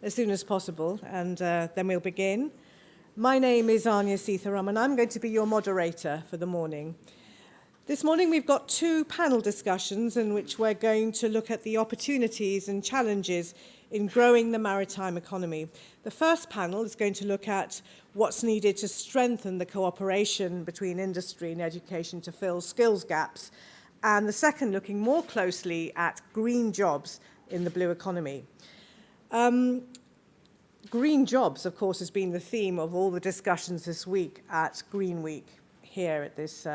as soon as possible, and then we'll begin. My name is Anya Seetharam, and I'm going to be your moderator for the morning. This morning we've got two panel discussions in which we're going to look at the opportunities and challenges in growing the maritime economy. The first panel is going to look at what's needed to strengthen the cooperation between industry and education to fill skills gaps, and the second looking more closely at green jobs in the blue economy. Green jobs, of course, has been the theme of all the discussions this week at Green Week here at this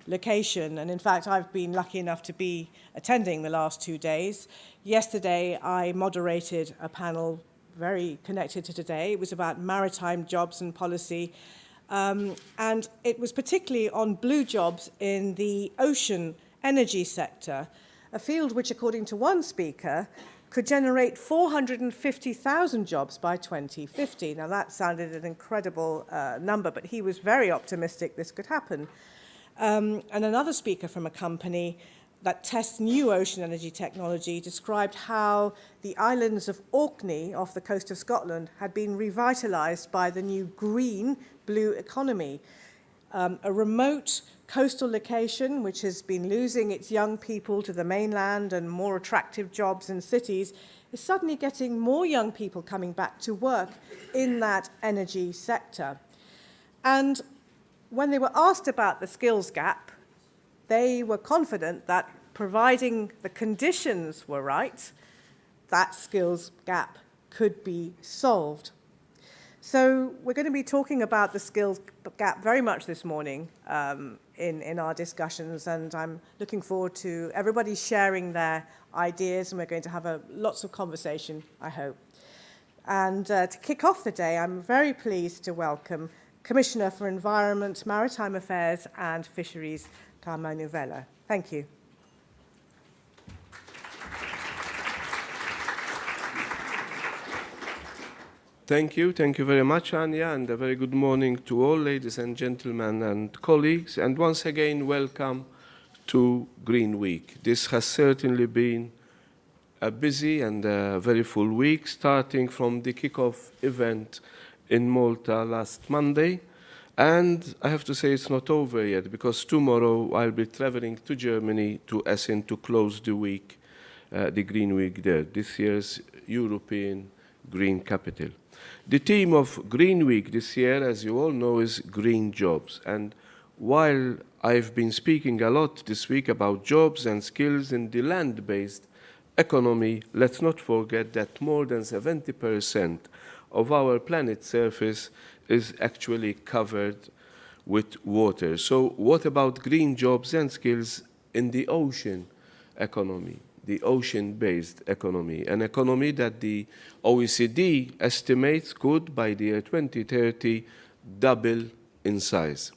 location. And in fact, I've been lucky enough to be attending the last 2 days. Yesterday, I moderated a panel very connected to today. It was about maritime jobs and policy. And it was particularly on blue jobs in the ocean energy sector, a field which, according to one speaker, could generate 450,000 jobs by 2050. Now, that sounded an incredible number, but he was very optimistic this could happen. And another speaker from a company that tests new ocean energy technology described how the islands of Orkney off the coast of Scotland had been revitalized by the new green blue economy. A remote coastal location which has been losing its young people to the mainland and more attractive jobs in cities is suddenly getting more young people coming back to work in that energy sector. And when they were asked about the skills gap, they were confident that providing the conditions were right, that skills gap could be solved. So we're going to be talking about the skills gap very much this morning in our discussions, and I'm looking forward to everybody sharing their ideas, and we're going to have lots of conversation, I hope. And to kick off the day, I'm very pleased to welcome Commissioner for Environment, Maritime Affairs and Fisheries, Carmelo Vella. Thank you. Thank you very much, Anya, and a very good morning to all ladies and gentlemen and colleagues, and once again, welcome to Green Week. This has certainly been a busy and a very full week, starting from the kick-off event in Malta last Monday, and I have to say it's not over yet, because tomorrow I'll be traveling to Germany, to Essen, to close the week, the Green Week there, this year's European Green Capital. The theme of Green Week this year, as you all know, is green jobs. And while I've been speaking a lot this week about jobs and skills in the land-based economy, let's not forget that more than 70% of our planet's surface is actually covered with water. So what about green jobs and skills in the ocean economy? The ocean-based economy, an economy that the OECD estimates could, by the year 2030, double in size.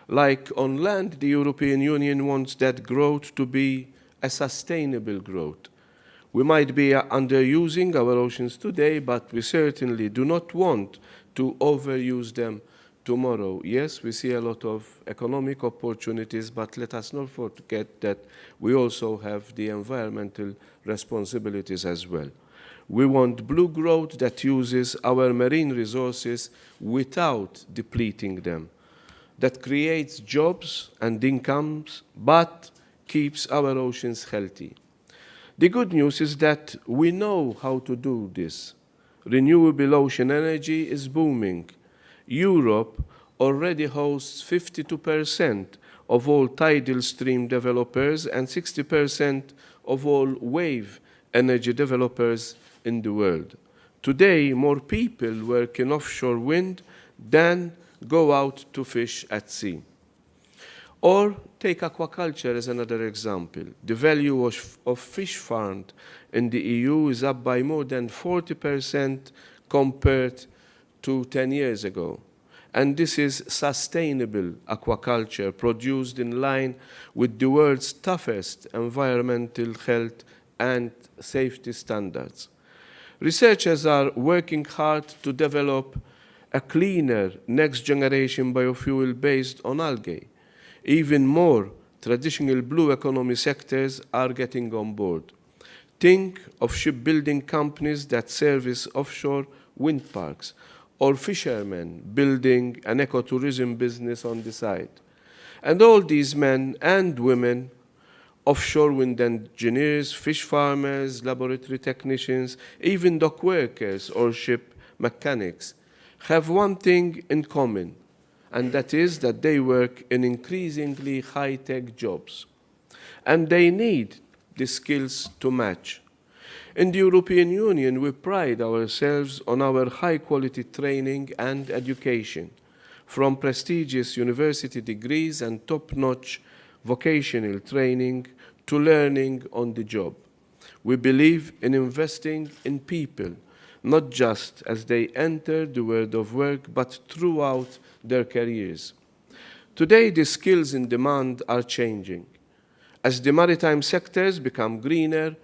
Like on land, the European Union wants that growth to be a sustainable growth. We might be underusing our oceans today, but we certainly do not want to overuse them tomorrow. Yes, we see a lot of economic opportunities, but let us not forget that we also have the environmental responsibilities as well. We want blue growth that uses our marine resources without depleting them, that creates jobs and incomes, but keeps our oceans healthy. The good news is that we know how to do this. Renewable ocean energy is booming. Europe already hosts 52% of all tidal stream developers and 60% of all wave energy developers in the world. Today, more people work in offshore wind than go out to fish at sea. Or take aquaculture as another example. The value of fish farmed in the EU is up by more than 40% compared to 10 years ago. And this is sustainable aquaculture produced in line with the world's toughest environmental health and safety standards. Researchers are working hard to develop a cleaner next-generation biofuel based on algae. Even more traditional blue economy sectors are getting on board. Think of shipbuilding companies that service offshore wind parks, or fishermen building an ecotourism business on the side. And all these men and women, offshore wind engineers, fish farmers, laboratory technicians, even dock workers or ship mechanics, have one thing in common, and that is that they work in increasingly high-tech jobs. And they need the skills to match. In the European Union, we pride ourselves on our high-quality training and education, from prestigious university degrees and top-notch vocational training to learning on the job. We believe in investing in people, not just as they enter the world of work, but throughout their careers. Today, the skills in demand are changing. As the maritime sectors become greener,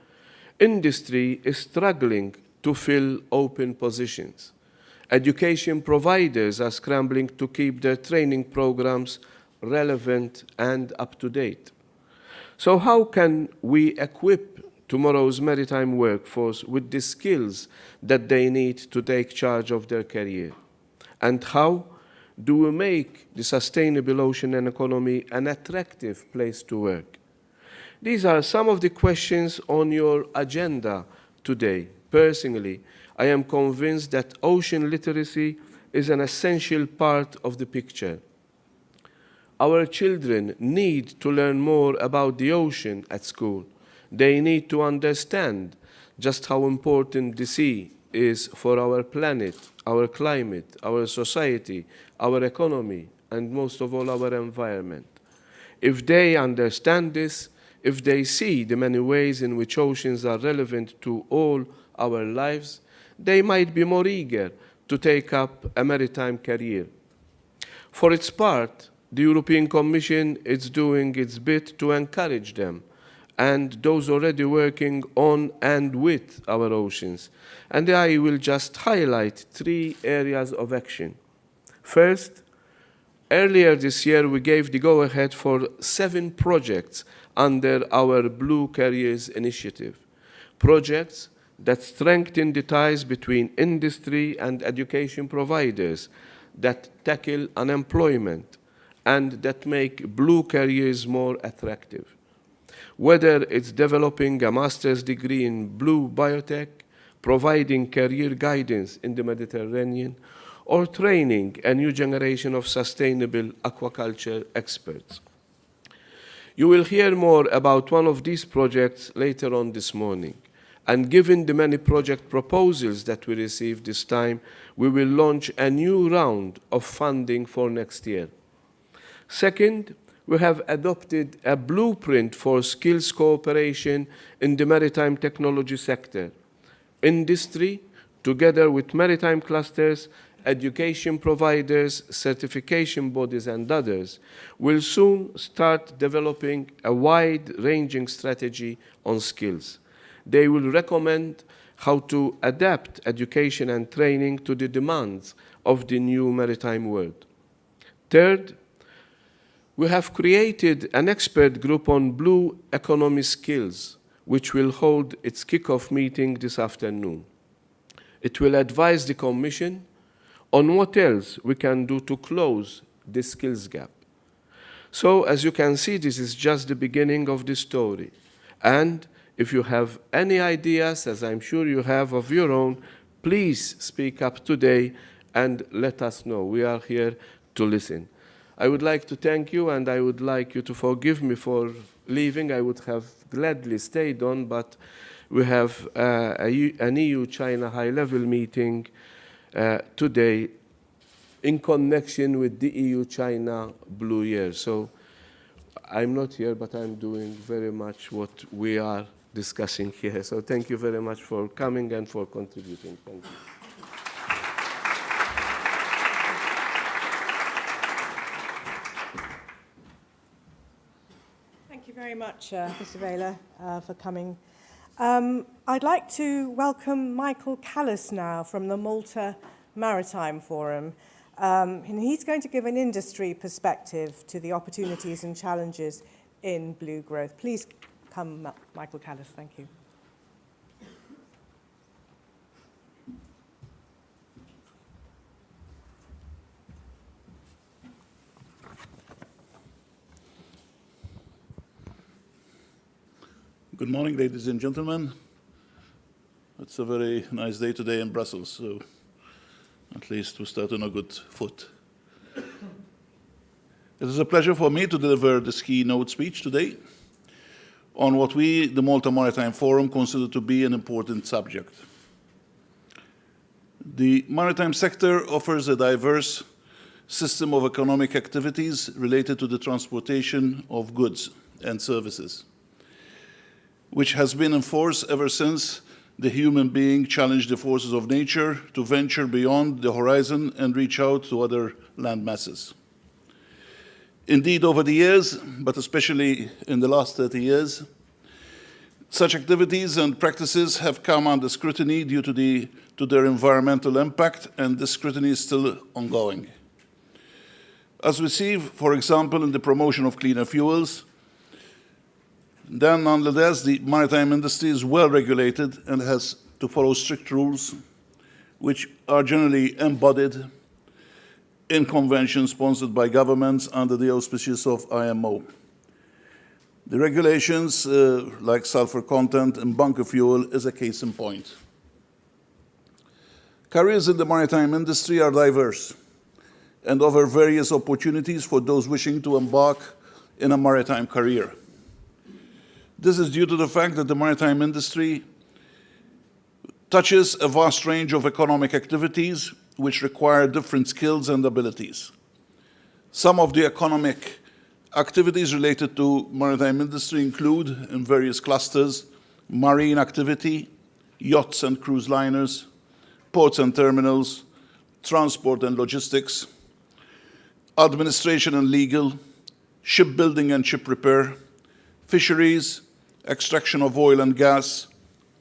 industry is struggling to fill open positions. Education providers are scrambling to keep their training programs relevant and up to date. So how can we equip tomorrow's maritime workforce with the skills that they need to take charge of their career? And how do we make the sustainable ocean economy an attractive place to work? These are some of the questions on your agenda today. Personally, I am convinced that ocean literacy is an essential part of the picture. Our children need to learn more about the ocean at school. They need to understand just how important the sea is for our planet, our climate, our society, our economy, and most of all, our environment. If they understand this, if they see the many ways in which oceans are relevant to all our lives, they might be more eager to take up a maritime career. For its part, the European Commission is doing its bit to encourage them and those already working on and with our oceans. And I will just highlight 3 areas of action. First, earlier this year, we gave the go-ahead for 7 projects under our Blue Careers initiative, projects that strengthen the ties between industry and education providers, that tackle unemployment, and that make blue careers more attractive. Whether it's developing a master's degree in blue biotech, providing career guidance in the Mediterranean, or training a new generation of sustainable aquaculture experts. You will hear more about one of these projects later on this morning. And given the many project proposals that we received this time, we will launch a new round of funding for next year. Second, we have adopted a blueprint for skills cooperation in the maritime technology sector. Industry, together with maritime clusters, education providers, certification bodies, and others, will soon start developing a wide-ranging strategy on skills. They will recommend how to adapt education and training to the demands of the new maritime world. Third, we have created an expert group on blue economy skills, which will hold its kickoff meeting this afternoon. It will advise the Commission on what else we can do to close this skills gap. So, as you can see, this is just the beginning of the story. And if you have any ideas, as I'm sure you have of your own, please speak up today and let us know. We are here to listen. I would like to thank you, and I would like you to forgive me for leaving. I would have gladly stayed on, but we have an EU-China high-level meeting today in connection with the EU-China Blue Year. So I'm not here, but I'm doing very much what we are discussing here. So thank you very much for coming and for contributing. Thank you. Thank you very much, Mr. Vela, for coming. I'd like to welcome Michael Callas now from the Malta Maritime Forum. And he's going to give an industry perspective to the opportunities and challenges in blue growth. Please come, Michael Callas. Thank you. Good morning, ladies and gentlemen. It's a very nice day today in Brussels, so at least we start on a good foot. It is a pleasure for me to deliver this keynote speech today on what we, the Malta Maritime Forum, consider to be an important subject. The maritime sector offers a diverse system of economic activities related to the transportation of goods and services, which has been in force ever since the human being challenged the forces of nature to venture beyond the horizon and reach out to other land masses. Indeed, over the years, but especially in the last 30 years, such activities and practices have come under scrutiny due to their environmental impact, and this scrutiny is still ongoing. As we see, for example, in the promotion of cleaner fuels, then nonetheless, the maritime industry is well regulated and has to follow strict rules, which are generally embodied in conventions sponsored by governments under the auspices of IMO. The regulations, like sulfur content in bunker fuel, is a case in point. Careers in the maritime industry are diverse and offer various opportunities for those wishing to embark in a maritime career. This is due to the fact that the maritime industry touches a vast range of economic activities which require different skills and abilities. Some of the economic activities related to maritime industry include, in various clusters, marine activity, yachts and cruise liners, ports and terminals, transport and logistics, administration and legal, shipbuilding and ship repair, fisheries, extraction of oil and gas,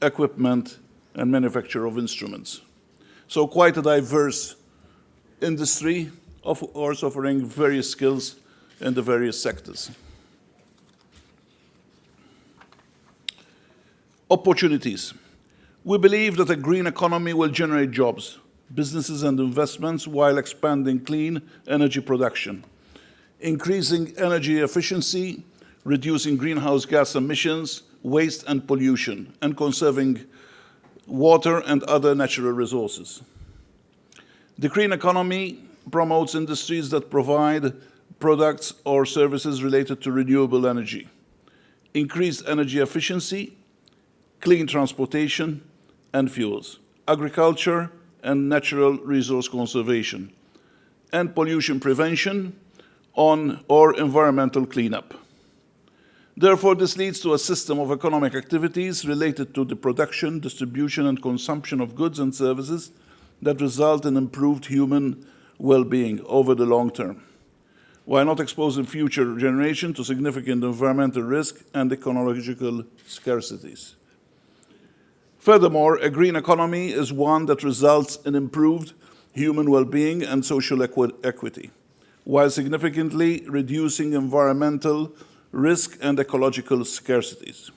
equipment, and manufacture of instruments. So quite a diverse industry, of course, offering various skills in the various sectors. Opportunities. We believe that a green economy will generate jobs, businesses and investments while expanding clean energy production, increasing energy efficiency, reducing greenhouse gas emissions, waste and pollution, and conserving water and other natural resources. The green economy promotes industries that provide products or services related to renewable energy, increased energy efficiency, clean transportation and fuels, agriculture and natural resource conservation, and pollution prevention or environmental cleanup. Therefore, this leads to a system of economic activities related to the production, distribution, and consumption of goods and services that result in improved human well-being over the long term, while not exposing future generations to significant environmental risk and ecological scarcities. Furthermore, a green economy is one that results in improved human well-being and social equity, while significantly reducing environmental risk and ecological scarcities.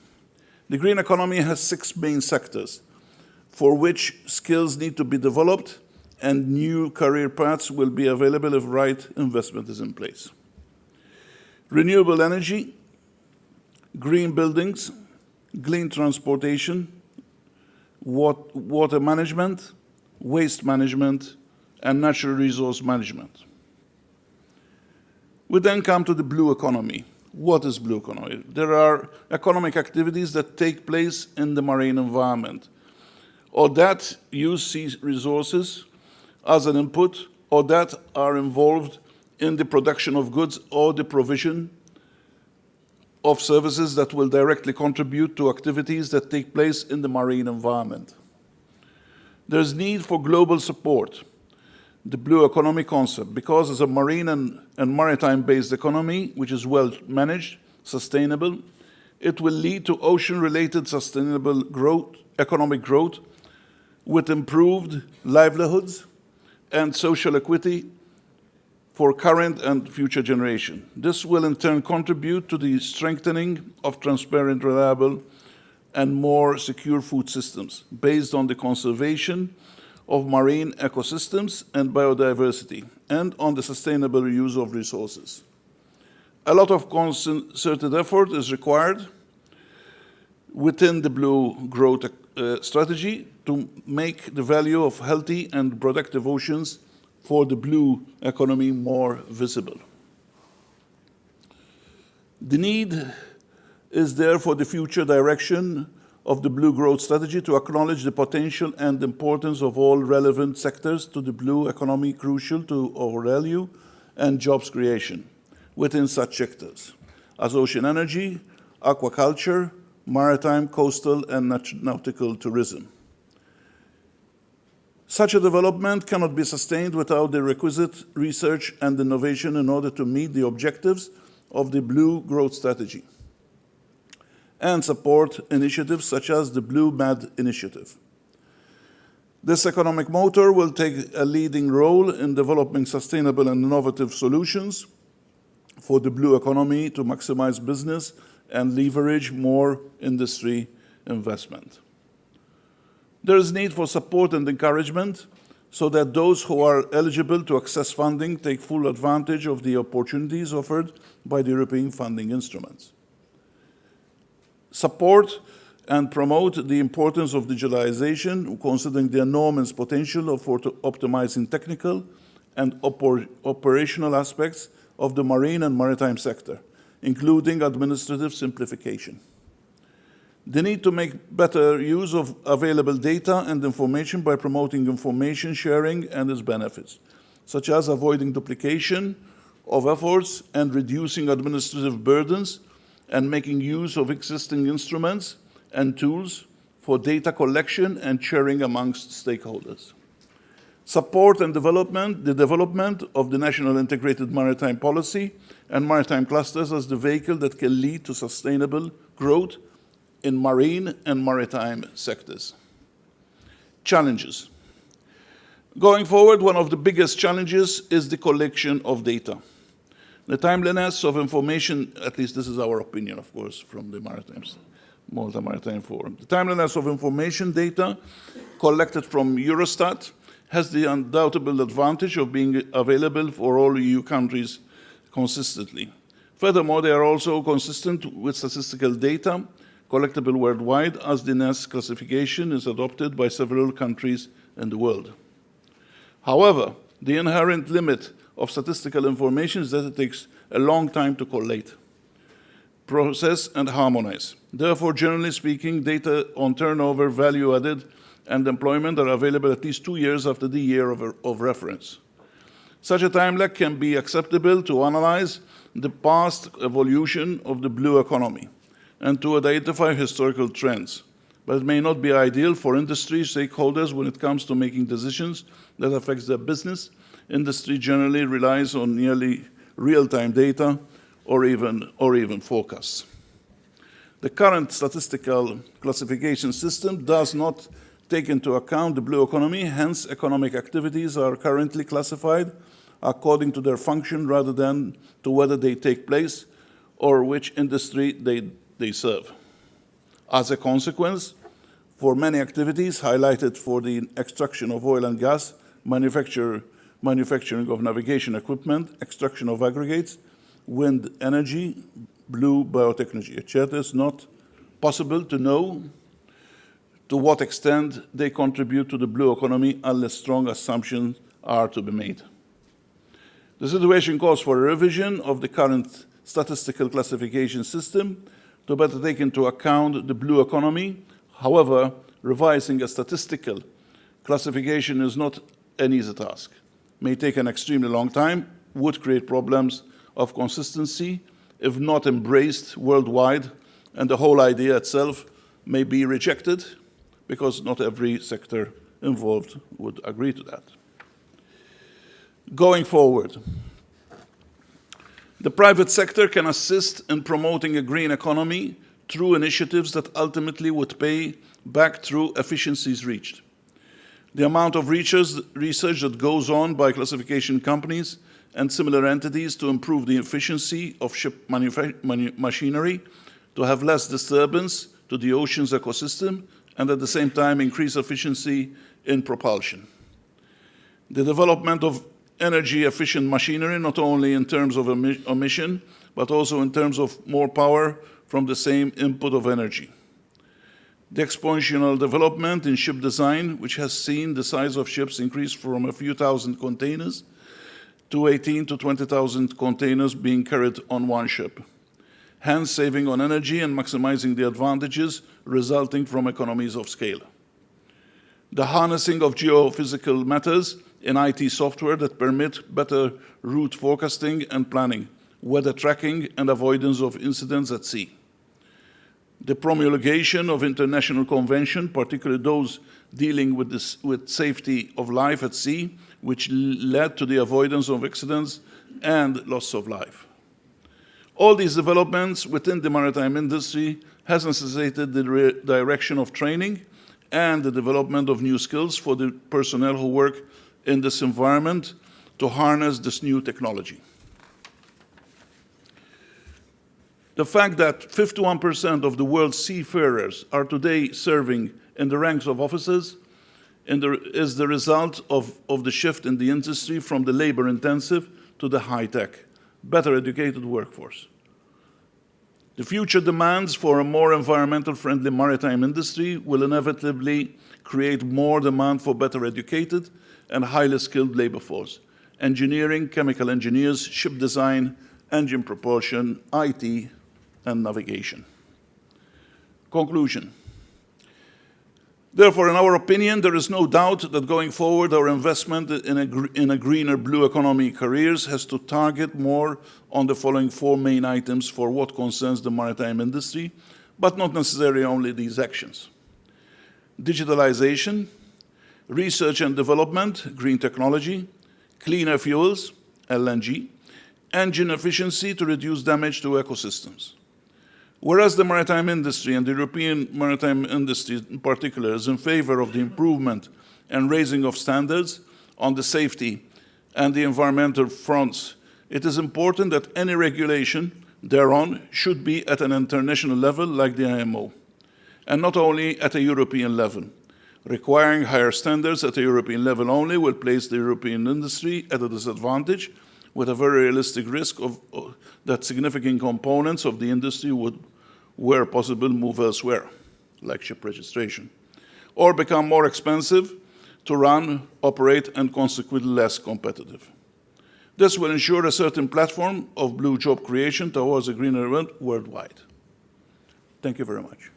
The green economy has 6 main sectors for which skills need to be developed and new career paths will be available if right investment is in place. Renewable energy, green buildings, green transportation, water management, waste management, and natural resource management. We then come to the blue economy. What is blue economy? There are economic activities that take place in the marine environment, or that use sea resources as an input, or that are involved in the production of goods or the provision of services that will directly contribute to activities that take place in the marine environment. There's need for global support, the blue economy concept, because as a marine and maritime-based economy, which is well managed, sustainable, it will lead to ocean-related sustainable growth, economic growth, with improved livelihoods and social equity for current and future generations. This will in turn contribute to the strengthening of transparent, reliable, and more secure food systems based on the conservation of marine ecosystems and biodiversity, and on the sustainable use of resources. A lot of concerted effort is required within the Blue Growth Strategy to make the value of healthy and productive oceans for the blue economy more visible. The need is there for the future direction of the Blue Growth Strategy to acknowledge the potential and importance of all relevant sectors to the blue economy, crucial to our value and jobs creation within such sectors as ocean energy, aquaculture, maritime, coastal, and nautical tourism. Such a development cannot be sustained without the requisite research and innovation in order to meet the objectives of the Blue Growth Strategy and support initiatives such as the Blue Med initiative. This economic motor will take a leading role in developing sustainable and innovative solutions for the blue economy to maximize business and leverage more industry investment. There is need for support and encouragement so that those who are eligible to access funding take full advantage of the opportunities offered by the European funding instruments. Support and promote the importance of digitalization, considering the enormous potential for optimizing technical and operational aspects of the marine and maritime sector, including administrative simplification. The need to make better use of available data and information by promoting information sharing and its benefits, such as avoiding duplication of efforts and reducing administrative burdens and making use of existing instruments and tools for data collection and sharing amongst stakeholders. Support and development, the development of the National Integrated Maritime Policy and maritime clusters as the vehicle that can lead to sustainable growth in marine and maritime sectors. Challenges. Going forward, one of the biggest challenges is the collection of data. The timeliness of information, at least this is our opinion, of course, from the Malta Maritime Forum. The timeliness of information data collected from Eurostat has the undoubtable advantage of being available for all EU countries consistently. Furthermore, they are also consistent with statistical data collectible worldwide, as the NES classification is adopted by several countries in the world. However, the inherent limit of statistical information is that it takes a long time to collate, process, and harmonize. Therefore, generally speaking, data on turnover, value added, and employment are available at least 2 years after the year of reference. Such a time lag can be acceptable to analyze the past evolution of the blue economy and to identify historical trends, but it may not be ideal for industry stakeholders when it comes to making decisions that affect their business. Industry generally relies on nearly real-time data or even forecasts. The current statistical classification system does not take into account the blue economy, hence economic activities are currently classified according to their function rather than to whether they take place or which industry they serve. As a consequence, for many activities highlighted for the extraction of oil and gas, manufacturing of navigation equipment, extraction of aggregates, wind energy, blue biotechnology, etc., it's not possible to know to what extent they contribute to the blue economy unless strong assumptions are to be made. The situation calls for a revision of the current statistical classification system to better take into account the blue economy. However, revising a statistical classification is not an easy task. It may take an extremely long time, would create problems of consistency if not embraced worldwide, and the whole idea itself may be rejected because not every sector involved would agree to that. Going forward, the private sector can assist in promoting a green economy through initiatives that ultimately would pay back through efficiencies reached. The amount of research that goes on by classification companies and similar entities to improve the efficiency of ship machinery, to have less disturbance to the ocean's ecosystem, and at the same time increase efficiency in propulsion. The development of energy-efficient machinery, not only in terms of emission, but also in terms of more power from the same input of energy. The exponential development in ship design, which has seen the size of ships increase from a few thousand containers to 18 to 20,000 containers being carried on one ship, hence saving on energy and maximizing the advantages resulting from economies of scale. The harnessing of geophysical matters in IT software that permit better route forecasting and planning, weather tracking, and avoidance of incidents at sea. The promulgation of international conventions, particularly those dealing with safety of life at sea, which led to the avoidance of accidents and loss of life. All these developments within the maritime industry has necessitated the direction of training and the development of new skills for the personnel who work in this environment to harness this new technology. The fact that 51% of the world's seafarers are today serving in the ranks of officers is the result of the shift in the industry from the labor-intensive to the high-tech, better educated workforce. The future demands for a more environmental-friendly maritime industry will inevitably create more demand for better educated and highly skilled labor force: engineering, chemical engineers, ship design, engine propulsion, IT, and navigation. Conclusion. Therefore, in our opinion, there is no doubt that going forward, our investment in a greener blue economy careers has to target more on the following four main items for what concerns the maritime industry, but not necessarily only these actions: digitalization, research and development, green technology, cleaner fuels, LNG, engine efficiency to reduce damage to ecosystems. Whereas the maritime industry, and the European maritime industry in particular, is in favor of the improvement and raising of standards on the safety and the environmental fronts, it is important that any regulation thereon should be at an international level like the IMO, and not only at a European level. Requiring higher standards at a European level only will place the European industry at a disadvantage, with a very realistic risk that significant components of the industry would, where possible, move elsewhere, like ship registration, or become more expensive to run, operate, and consequently less competitive. This will ensure a certain platform of blue job creation towards a greener world worldwide. Thank you very much.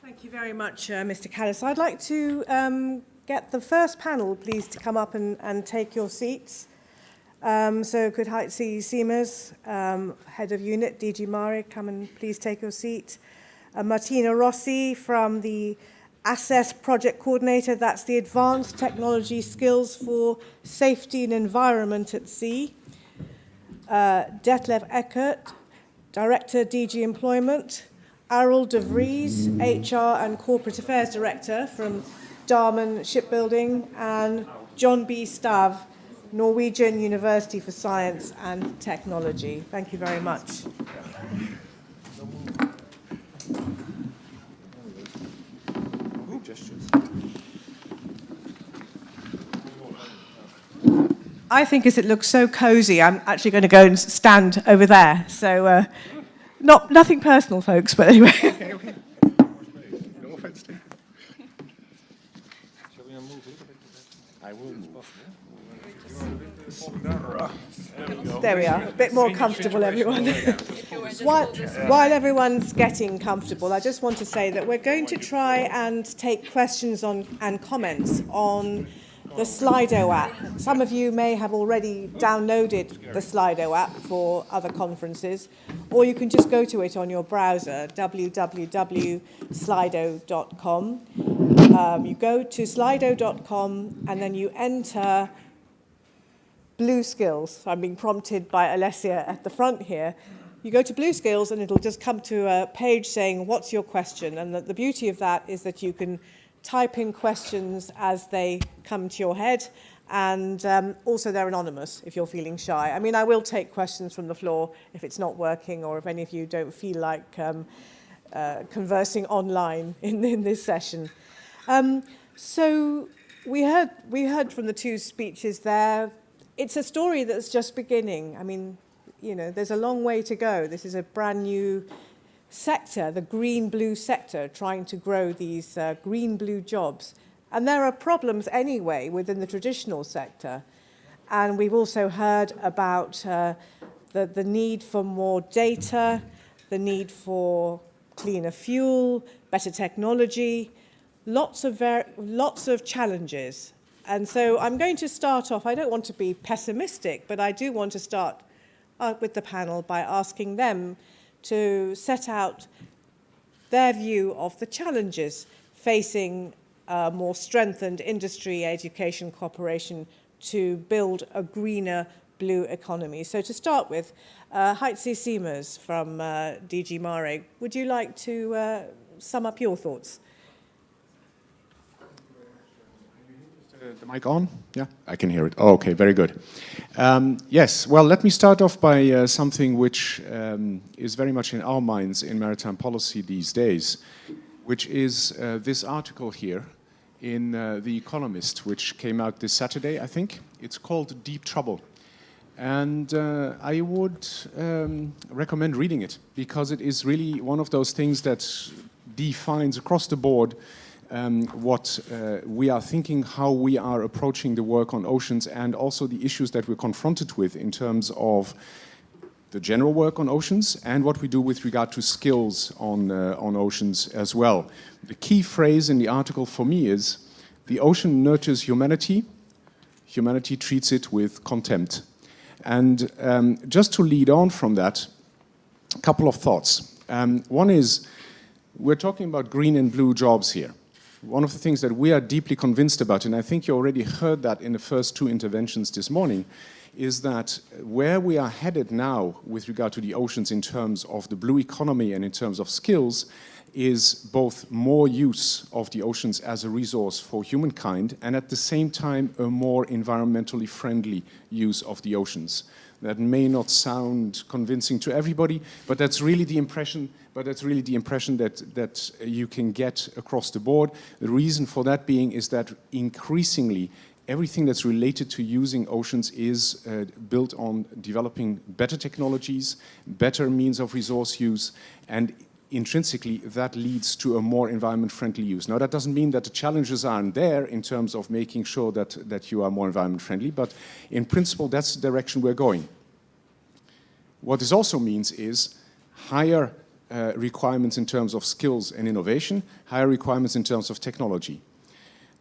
Thank you very much, Mr. Callis. I'd like to get the first panel, please, to come up and take your seats. So could Heitzi Siemers, Head of Unit, DG Mare, come and please take your seat. Martina Rossi from the ASSES Project Coordinator, that's the Advanced Technology Skills for Safety and Environment at Sea. Detlev Eckert, Director, DG Employment. Arul de Vries, HR and Corporate Affairs Director from Damen Shipbuilding, and John B. Stav, Norwegian University for Science and Technology. Thank you very much. I think as it looks so cozy, I'm actually going to go and stand over there. So nothing personal, folks, but anyway. Okay. No offense taken. Shall we move a little bit? I will move. There we are, a bit more comfortable, everyone. While everyone's getting comfortable, I just want to say that we're going to try and take questions and comments on the Slido app. Some of you may have already downloaded the Slido app for other conferences, or you can just go to it on your browser, www.slido.com. You go to slido.com and then you enter Blue Skills. I'm being prompted by Alessia at the front here. You go to Blue Skills and it'll just come to a page saying, what's your question? And the beauty of that is that you can type in questions as they come to your head, and also they're anonymous if you're feeling shy. I mean, I will take questions from the floor if it's not working, or if any of you don't feel like conversing online in this session. So we heard from the two speeches there. It's a story that's just beginning. I mean, you know, there's a long way to go. This is a brand new sector, the green-blue sector, trying to grow these green-blue jobs. And there are problems anyway within the traditional sector. And we've also heard about the need for more data, the need for cleaner fuel, better technology, lots of challenges. And so I'm going to start off, I don't want to be pessimistic, but I do want to start with the panel by asking them to set out their view of the challenges facing a more strengthened industry education cooperation to build a greener blue economy. So to start with, Heitzi Siemers from DG Mare, would you like to sum up your thoughts? The mic on? Yeah, I can hear it. Oh, okay, very good. Yes, well, let me start off by something which is very much in our minds in maritime policy these days, which is this article here in The Economist, which came out this Saturday, I think. It's called Deep Trouble. And I would recommend reading it, because it is really one of those things that defines across the board what we are thinking, how we are approaching the work on oceans, and also the issues that we're confronted with in terms of the general work on oceans and what we do with regard to skills on oceans as well. The key phrase in the article for me is, the ocean nurtures humanity, humanity treats it with contempt. And just to lead on from that, a couple of thoughts. One is, we're talking about green and blue jobs here. One of the things that we are deeply convinced about, and I think you already heard that in the first two interventions this morning, is that where we are headed now with regard to the oceans in terms of the blue economy and in terms of skills is both more use of the oceans as a resource for humankind and at the same time a more environmentally friendly use of the oceans. That may not sound convincing to everybody, but that's really the impression that you can get across the board. The reason for that being is that increasingly everything that's related to using oceans is built on developing better technologies, better means of resource use, and intrinsically that leads to a more environment-friendly use. Now that doesn't mean that the challenges aren't there in terms of making sure that you are more environment-friendly, but in principle that's the direction we're going. What this also means is higher requirements in terms of skills and innovation, higher requirements in terms of technology.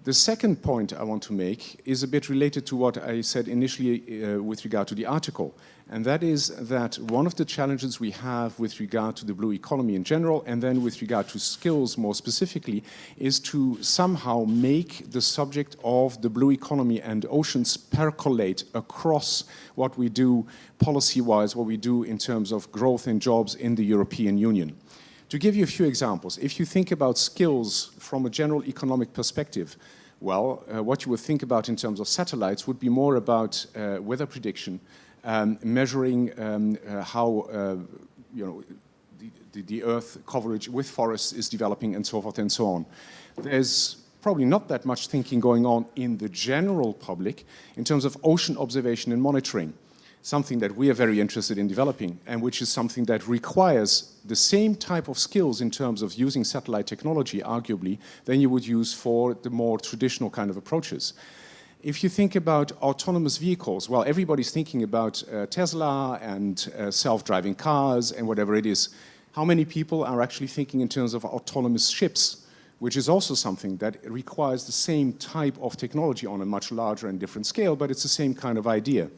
The second point I want to make is a bit related to what I said initially with regard to the article, and that is that one of the challenges we have with regard to the blue economy in general, and then with regard to skills more specifically, is to somehow make the subject of the blue economy and oceans percolate across what we do policy-wise, what we do in terms of growth and jobs in the European Union. To give you a few examples, if you think about skills from a general economic perspective, well, what you would think about in terms of satellites would be more about weather prediction, measuring how the Earth coverage with forests is developing and so forth and so on. There's probably not that much thinking going on in the general public in terms of ocean observation and monitoring, something that we are very interested in developing and which is something that requires the same type of skills in terms of using satellite technology, arguably, than you would use for the more traditional kind of approaches. If you think about autonomous vehicles, well, everybody's thinking about Tesla and self-driving cars and whatever it is. How many people are actually thinking in terms of autonomous ships, which is also something that requires the same type of technology on a much larger and different scale, but it's the same kind of idea.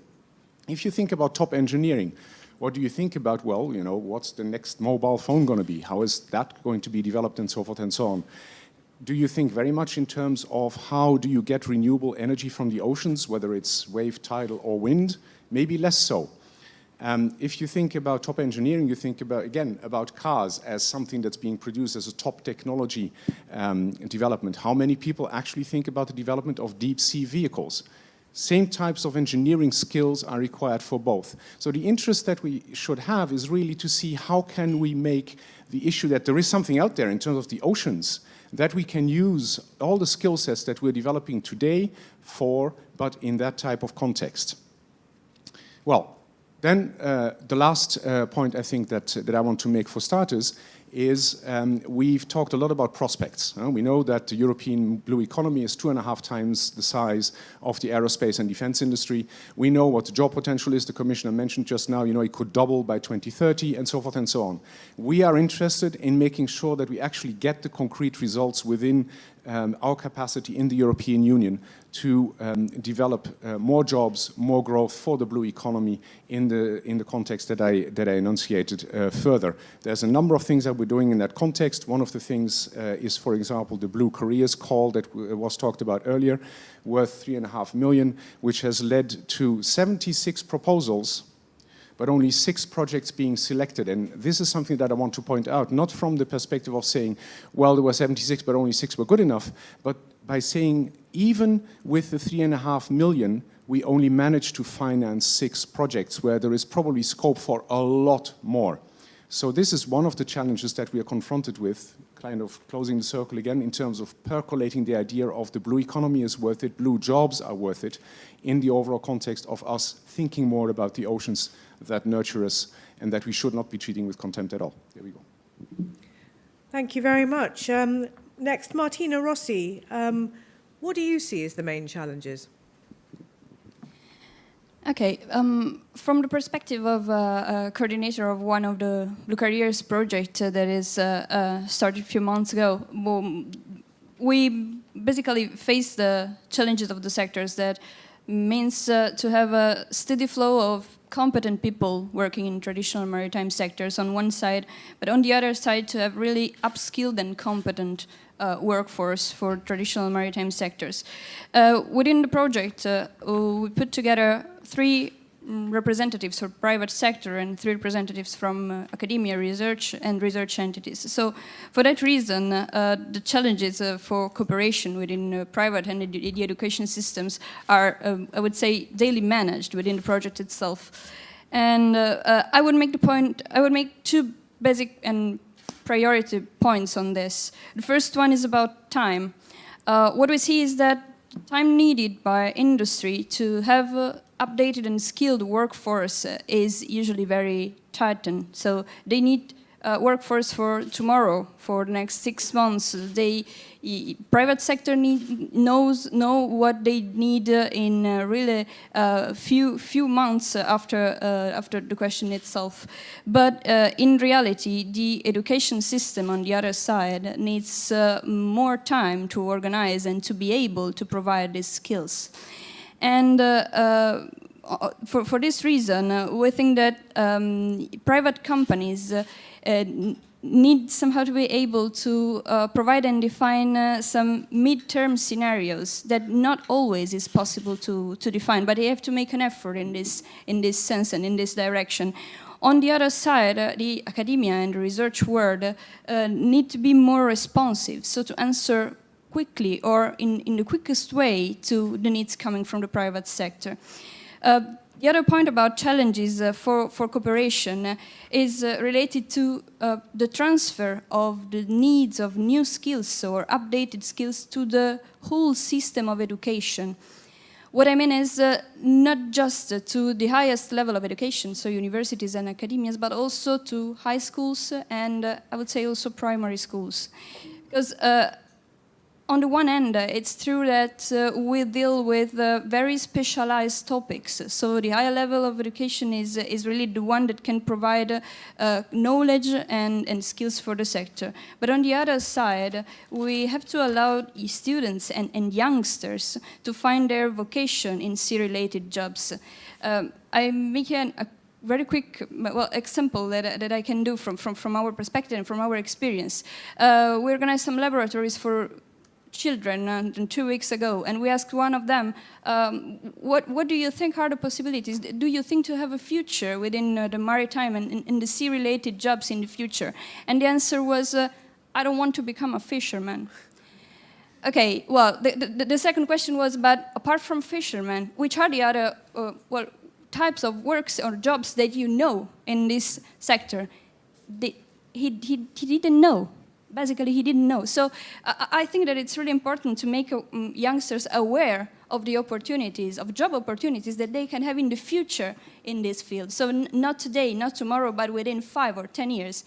If you think about top engineering, what do you think about? Well, you know, what's the next mobile phone going to be? How is that going to be developed and so forth and so on? Do you think very much in terms of how do you get renewable energy from the oceans, whether it's wave, tidal, or wind? Maybe less so. If you think about top engineering, you think about, again, about cars as something that's being produced as a top technology development. How many people actually think about the development of deep sea vehicles? Same types of engineering skills are required for both. So the interest that we should have is really to see how can we make the issue that there is something out there in terms of the oceans that we can use all the skill sets that we're developing today but in that type of context. Well, then the last point I think that I want to make for starters is we've talked a lot about prospects. We know that the European blue economy is 2.5 times the size of the aerospace and defense industry. We know what the job potential is. The Commissioner mentioned just now, it could double by 2030 and so forth and so on. We are interested in making sure that we actually get the concrete results within our capacity in the European Union to develop more jobs, more growth for the blue economy in the context that I enunciated further. There's a number of things that we're doing in that context. One of the things is, for example, the Blue Careers Call that was talked about earlier, worth 3.5 million, which has led to 76 proposals, but only 6 projects being selected. And this is something that I want to point out, not from the perspective of saying, well, there were 76, but only 6 were good enough, but by saying even with the 3.5 million, we only managed to finance 6 projects where there is probably scope for a lot more. So this is one of the challenges that we are confronted with, kind of closing the circle again in terms of percolating the idea of the blue economy is worth it, blue jobs are worth it, in the overall context of us thinking more about the oceans that nurture us and that we should not be treating with contempt at all. There we go. Thank you very much. Next, Martina Rossi. What do you see as the main challenges? Okay, from the perspective of a coordinator of one of the Blue Careers project that is started a few months ago, we basically face the challenges of the sectors. That means to have a steady flow of competent people working in traditional maritime sectors on one side, but on the other side to have really upskilled and competent workforce for traditional maritime sectors. Within the project, we put together 3 representatives for private sector and 3 representatives from academia, research and research entities. So for that reason, the challenges for cooperation within private and the education systems are, I would say, daily managed within the project itself. And I would make 2 basic and priority points on this. The first one is about time. What we see is that time needed by industry to have updated and skilled workforce is usually very tightened. So they need workforce for tomorrow, for the next 6 months. Private sector know what they need in really few months after the question itself. But in reality, the education system on the other side needs more time to organize and to be able to provide these skills. And for this reason, we think that private companies need somehow to be able to provide and define some mid-term scenarios that not always is possible to define, but they have to make an effort in this sense and in this direction. On the other side, the academia and the research world need to be more responsive, so to answer quickly or in the quickest way to the needs coming from the private sector. The other point about challenges for cooperation is related to the transfer of the needs of new skills or updated skills to the whole system of education. What I mean is not just to the highest level of education, so universities and academias, but also to high schools and I would say also primary schools. Because on the one hand, it's true that we deal with very specialized topics. So the higher level of education is really the one that can provide knowledge and skills for the sector. But on the other side, we have to allow students and youngsters to find their vocation in sea-related jobs. I make a very quick example that I can do from our perspective and from our experience. We organized some laboratories for children 2 weeks ago, and we asked one of them, what do you think are the possibilities? Do you think to have a future within the maritime and in the sea-related jobs in the future? And the answer was, I don't want to become a fisherman. Okay, well, the second question was, but apart from fishermen, which are the other types of works or jobs that you know in this sector? He didn't know. Basically, he didn't know. So I think that it's really important to make youngsters aware of the opportunities, of job opportunities that they can have in the future in this field. So not today, not tomorrow, but within 5 or 10 years.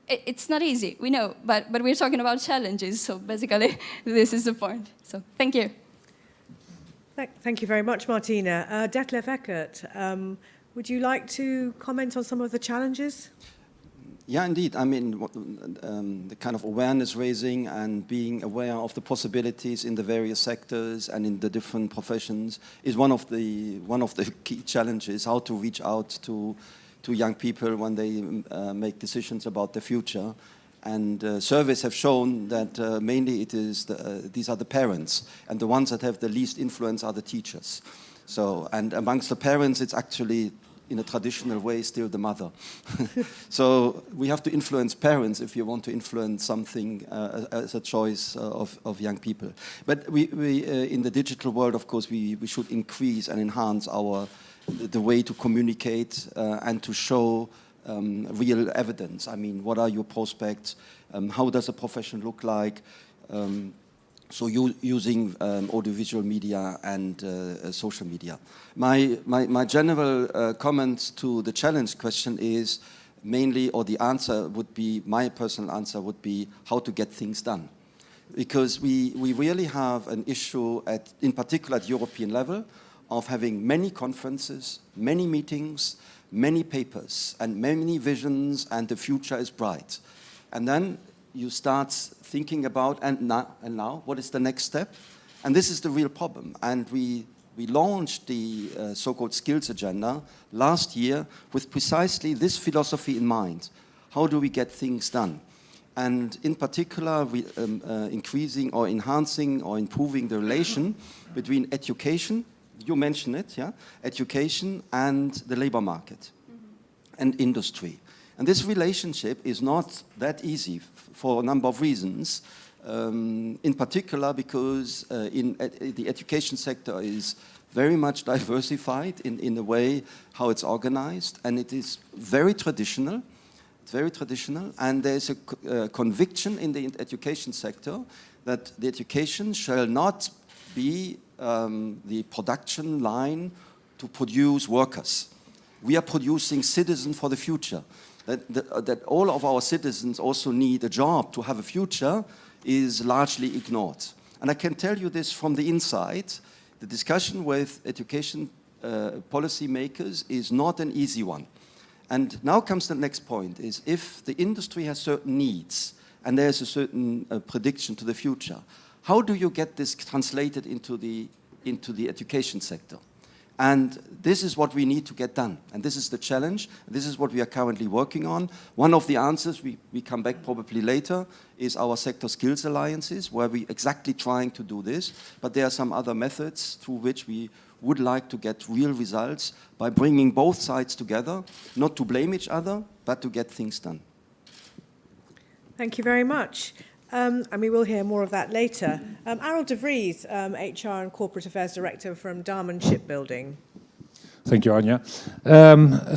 It's not easy, we know, but we're talking about challenges. So basically, this is the point. So thank you. Thank you very much, Martina. Detlef Eckert, would you like to comment on some of the challenges? Yeah, indeed. I mean, the kind of awareness raising and being aware of the possibilities in the various sectors and in the different professions is one of the key challenges. How to reach out to young people when they make decisions about the future. And surveys have shown that mainly these are the parents, and the ones that have the least influence are the teachers. So, and amongst the parents, it's actually, in a traditional way, still the mother. So we have to influence parents if you want to influence something as a choice of young people. But we in the digital world, of course, we should increase and enhance the way to communicate and to show real evidence. I mean, what are your prospects? How does a profession look like? So using audiovisual media and social media. My general comment to the challenge question is mainly, or the answer would be, my personal answer would be, how to get things done. Because we really have an issue, in particular at European level, of having many conferences, many meetings, many papers, and many visions, and the future is bright. And then you start thinking about, and now, what is the next step? And this is the real problem. And we launched the so-called skills agenda last year with precisely this philosophy in mind. How do we get things done? And in particular, increasing or enhancing or improving the relation between education, you mentioned it, yeah? Education and the labor market and industry. And this relationship is not that easy for a number of reasons, in particular because the education sector is very much diversified in the way how it's organized, and it is very traditional. It's very traditional, and there's a conviction in the education sector that the education shall not be the production line to produce workers. We are producing citizens for the future. That all of our citizens also need a job to have a future is largely ignored. And I can tell you this from the inside. The discussion with education policy makers is not an easy one. And now comes the next point, is if the industry has certain needs and there's a certain prediction to the future, how do you get this translated into the education sector? And this is what we need to get done. And this is the challenge. This is what we are currently working on. One of the answers, we come back probably later, is our sector skills alliances, where we're exactly trying to do this. But there are some other methods through which we would like to get real results by bringing both sides together, not to blame each other, but to get things done. Thank you very much. And we will hear more of that later. Harold de Vries, HR and Corporate Affairs Director from Damen Shipbuilding. Thank you, Anja.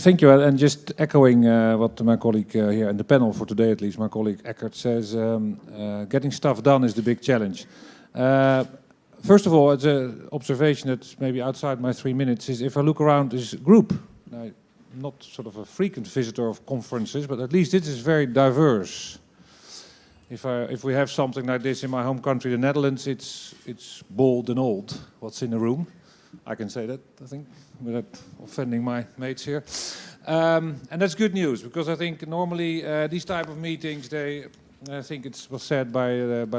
Thank you, and just echoing what my colleague here in the panel for today, at least, my colleague Eckert says, getting stuff done is the big challenge. First of all, it's an observation that's maybe outside my 3 minutes, is if I look around this group, I'm not sort of a frequent visitor of conferences, but at least this is very diverse. If we have something like this in my home country, the Netherlands, it's bold and old, what's in the room. I can say that, I think, without offending my mates here. And that's good news, because I think normally these type of meetings, I think it was said by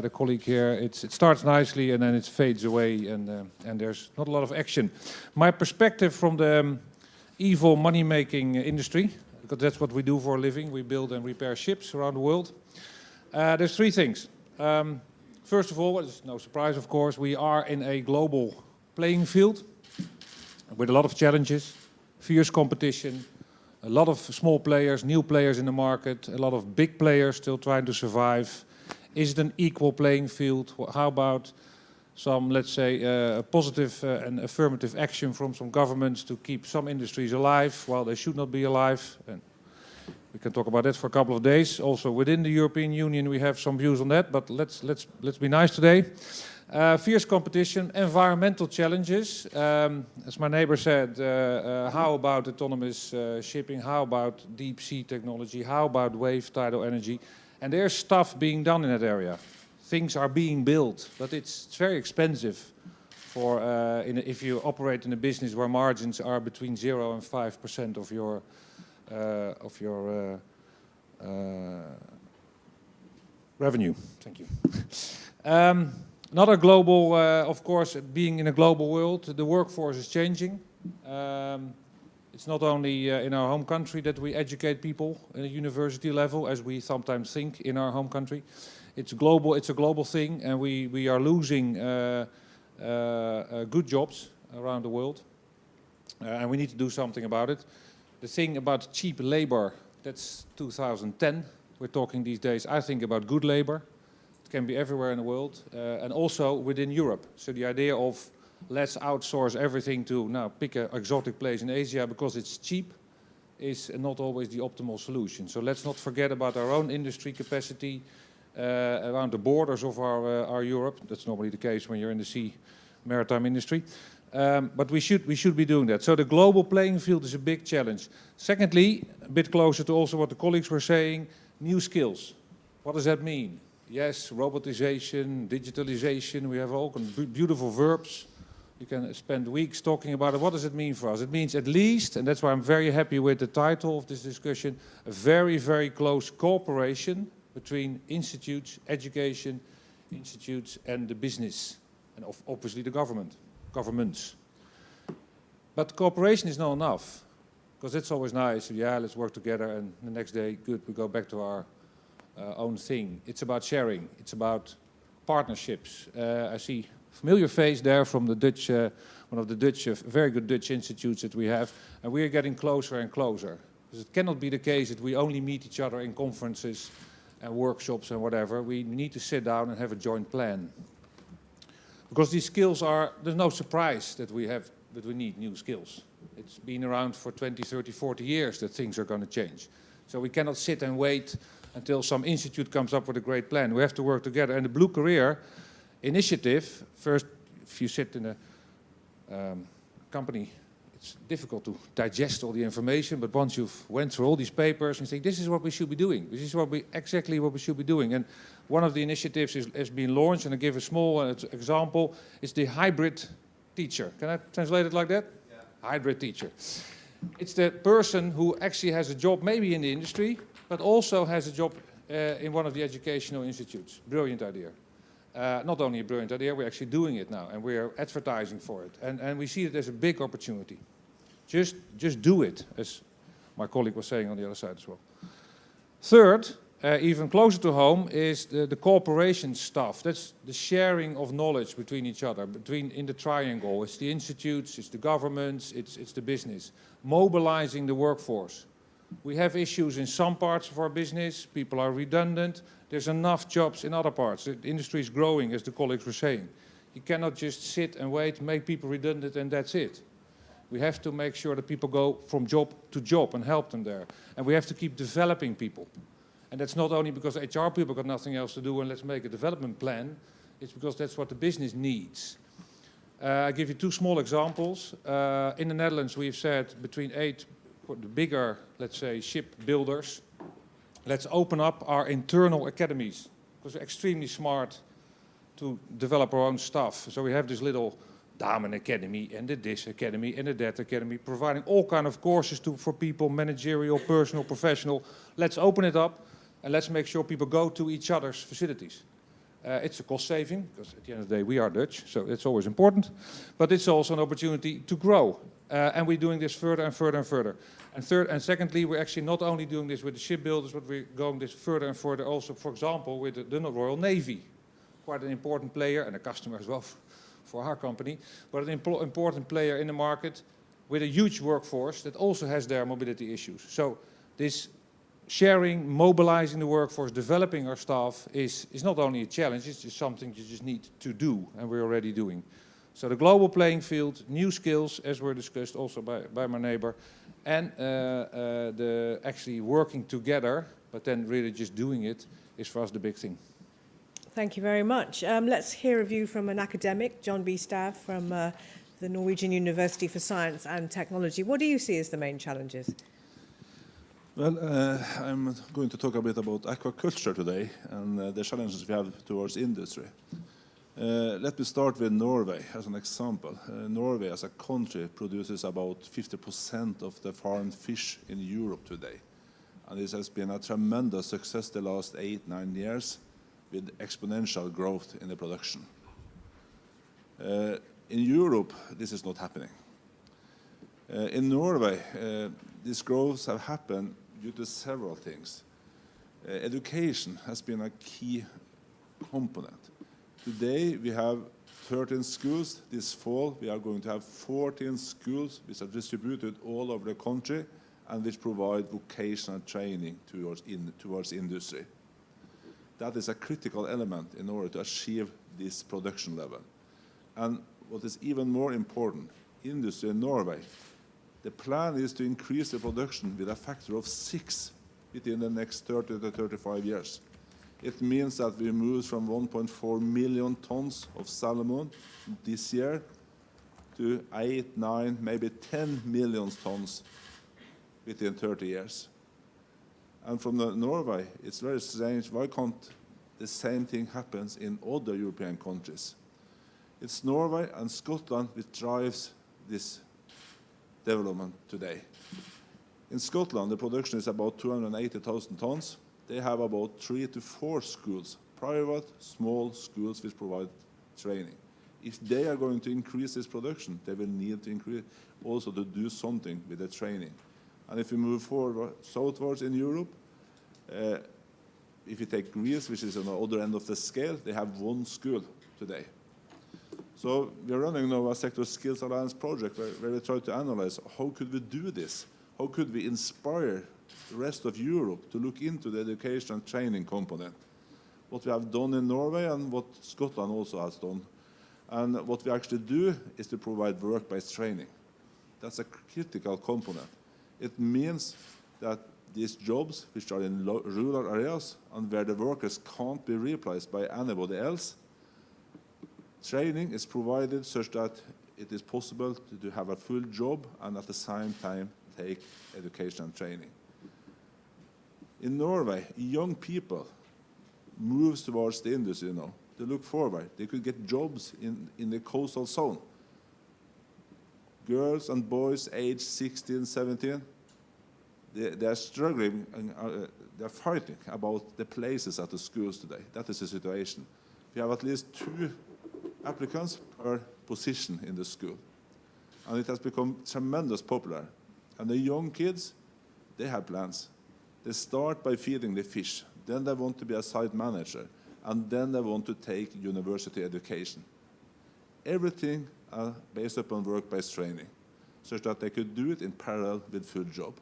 the colleague here, it starts nicely and then it fades away and there's not a lot of action. My perspective from the evil money-making industry, because that's what we do for a living, we build and repair ships around the world. There's 3 things. First of all, it's no surprise, of course, we are in a global playing field with a lot of challenges, fierce competition, a lot of small players, new players in the market, a lot of big players still trying to survive. Is it an equal playing field? How about some, let's say, positive and affirmative action from some governments to keep some industries alive while they should not be alive? And We can talk about that for a couple of days. Also within the European Union we have some views on that, but let's be nice today. Fierce competition, environmental challenges. As my neighbor said, how about autonomous shipping? How about deep sea technology? How about wave tidal energy? And there's stuff being done in that area. Things are being built, but it's very expensive for if you operate in a business where margins are between 0 and 5% of your revenue. Thank you. Another global, of course, being in a global world, the workforce is changing. It's not only in our home country that we educate people at a university level, as we sometimes think in our home country. It's global. It's a global thing, and we are losing good jobs around the world, and we need to do something about it. The thing about cheap labor, that's 2010. We're talking these days, I think, about good labor. It can be everywhere in the world, and also within Europe. So the idea of let's outsource everything to now pick an exotic place in Asia because it's cheap is not always the optimal solution. So let's not forget about our own industry capacity around the borders of our Europe. That's normally the case when you're in the sea maritime industry. But we should be doing that. So the global playing field is a big challenge. Secondly, a bit closer to also what the colleagues were saying, new skills. What does that mean? Yes, robotization, digitalization, we have all beautiful verbs. You can spend weeks talking about it. What does it mean for us? It means at least, and that's why I'm very happy with the title of this discussion, a very, very close cooperation between institutes, education institutes and the business, and obviously the governments. But cooperation is not enough, because it's always nice, yeah, let's work together, and the next day, good, we go back to our own thing. It's about sharing, it's about partnerships. I see a familiar face there from the Dutch, one of the Dutch, very good Dutch institutes that we have, and we are getting closer and closer. Because it cannot be the case that we only meet each other in conferences and workshops and whatever. We need to sit down and have a joint plan. Because these skills are, there's no surprise that we need new skills. It's been around for 20, 30, 40 years that things are going to change. So we cannot sit and wait until some institute comes up with a great plan. We have to work together. And the Blue Career Initiative, first, if you sit in a company, it's difficult to digest all the information, but once you've went through all these papers and think, this is what we should be doing. This is exactly what we should be doing. And one of the initiatives has been launched, and I give a small example. It's the hybrid teacher. Can I translate it like that? Yeah. Hybrid teacher. It's the person who actually has a job maybe in the industry, but also has a job in one of the educational institutes. Brilliant idea. Not only a brilliant idea, we're actually doing it now, and we're advertising for it. And we see it as a big opportunity. Just do it, as my colleague was saying on the other side as well. Third, even closer to home, is the cooperation stuff. That's the sharing of knowledge between each other, in the triangle. It's the institutes, it's the governments, it's the business. Mobilizing the workforce. We have issues in some parts of our business. People are redundant. There's enough jobs in other parts. The industry is growing, as the colleagues were saying. You cannot just sit and wait, make people redundant, and that's it. We have to make sure that people go from job to job and help them there. And we have to keep developing people. And that's not only because HR people got nothing else to do and let's make a development plan. It's because that's what the business needs. I'll give you two small examples. In the Netherlands, we've said between 8 the bigger, let's say, ship builders, let's open up our internal academies, because we're extremely smart to develop our own stuff. So we have this little Damen Academy and the this academy and the that academy, providing all kind of courses for people, managerial, personal, professional. Let's open it up and let's make sure people go to each other's facilities. It's a cost saving, because at the end of the day we are Dutch, so it's always important. But it's also an opportunity to grow. And we're doing this further and further and further. And third and secondly, we're actually not only doing this with the shipbuilders, but we're going this further and further also, for example, with the Royal Navy. Quite an important player, and a customer as well for our company, but an important player in the market with a huge workforce that also has their mobility issues. So this sharing, mobilizing the workforce, developing our staff is not only a challenge, it's just something you just need to do, and we're already doing. So the global playing field, new skills, as were discussed also by my neighbor, and the actually working together, but then really just doing it, is for us the big thing. Thank you very much. Let's hear a view from an academic, John B. Stav from the Norwegian University for Science and Technology. What do you see as the main challenges? Well, I'm going to talk a bit about aquaculture today and the challenges we have towards industry. Let me start with Norway as an example. Norway as a country produces about 50% of the farmed fish in Europe today. And this has been a tremendous success the last 8-9 years with exponential growth in the production. In Europe, this is not happening. In Norway, these growths have happened due to several things. Education has been a key component. Today we have 13 schools. This fall we are going to have 14 schools which are distributed all over the country and which provide vocational training towards industry. That is a critical element in order to achieve this production level. And what is even more important, industry in Norway, the plan is to increase the production with a factor of 6 within the next 30 to 35 years. It means that we move from 1.4 million tons of salmon this year to 8, 9, maybe 10 million tons within 30 years. And from Norway, it's very strange, why can't the same thing happen in other European countries? It's Norway and Scotland which drives this development today. In Scotland, the production is about 280,000 tons. They have about 3 to 4 schools, private, small schools which provide training. If they are going to increase this production, they will need to increase also to do something with the training. And if we move forward southwards in Europe, if you take Greece, which is on the other end of the scale, they have 1 school today. So we are running now a Sector Skills Alliance project where we try to analyze how could we do this? How could we inspire the rest of Europe to look into the education and training component? What we have done in Norway and what Scotland also has done. And what we actually do is to provide work-based training. That's a critical component. It means that these jobs, which are in rural areas and where the workers can't be replaced by anybody else, training is provided such that it is possible to have a full job and at the same time take education and training. In Norway, young people move towards the industry now. They look forward. They could get jobs in the coastal zone. Girls and boys aged 16, 17, they are struggling and they're fighting about the places at the schools today. That is the situation. We have at least 2 applicants per position in the school. And it has become tremendously popular. And the young kids, they have plans. They start by feeding the fish. Then they want to be a site manager. And then they want to take university education. Everything based upon work-based training, such that they could do it in parallel with full job.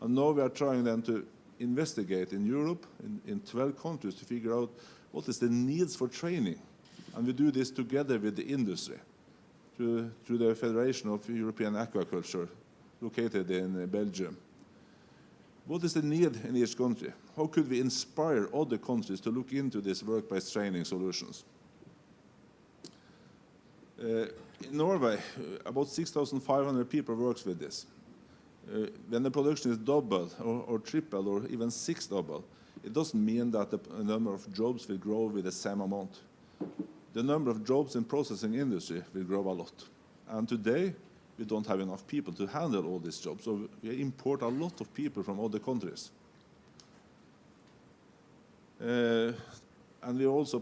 And now we are trying then to investigate in Europe, in 12 countries, to figure out what is the needs for training. And we do this together with the industry, through the Federation of European Aquaculture, located in Belgium. What is the need in each country? How could we inspire other countries to look into these work-based training solutions? In Norway, about 6,500 people works with this. When the production is doubled or tripled or even 6-double, it doesn't mean that the number of jobs will grow with the same amount. The number of jobs in processing industry will grow a lot. And today, we don't have enough people to handle all these jobs, so we import a lot of people from other countries. And we also,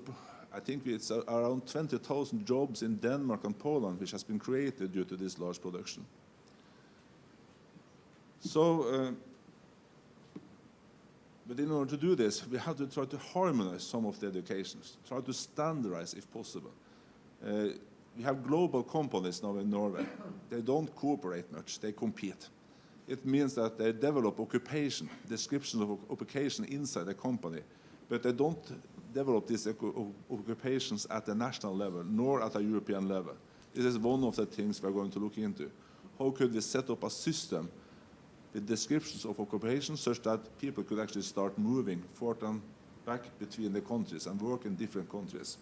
I think it's around 20,000 jobs in Denmark and Poland which has been created due to this large production. So, but in order to do this, we have to try to harmonize some of the educations, try to standardize if possible. We have global companies now in Norway. They don't cooperate much, they compete. It means that they develop occupation, description of occupation inside the company, but they don't develop these occupations at the national level, nor at a European level. This is one of the things we're going to look into. How could we set up a system with descriptions of occupations such that people could actually start moving forth and back between the countries and work in different countries?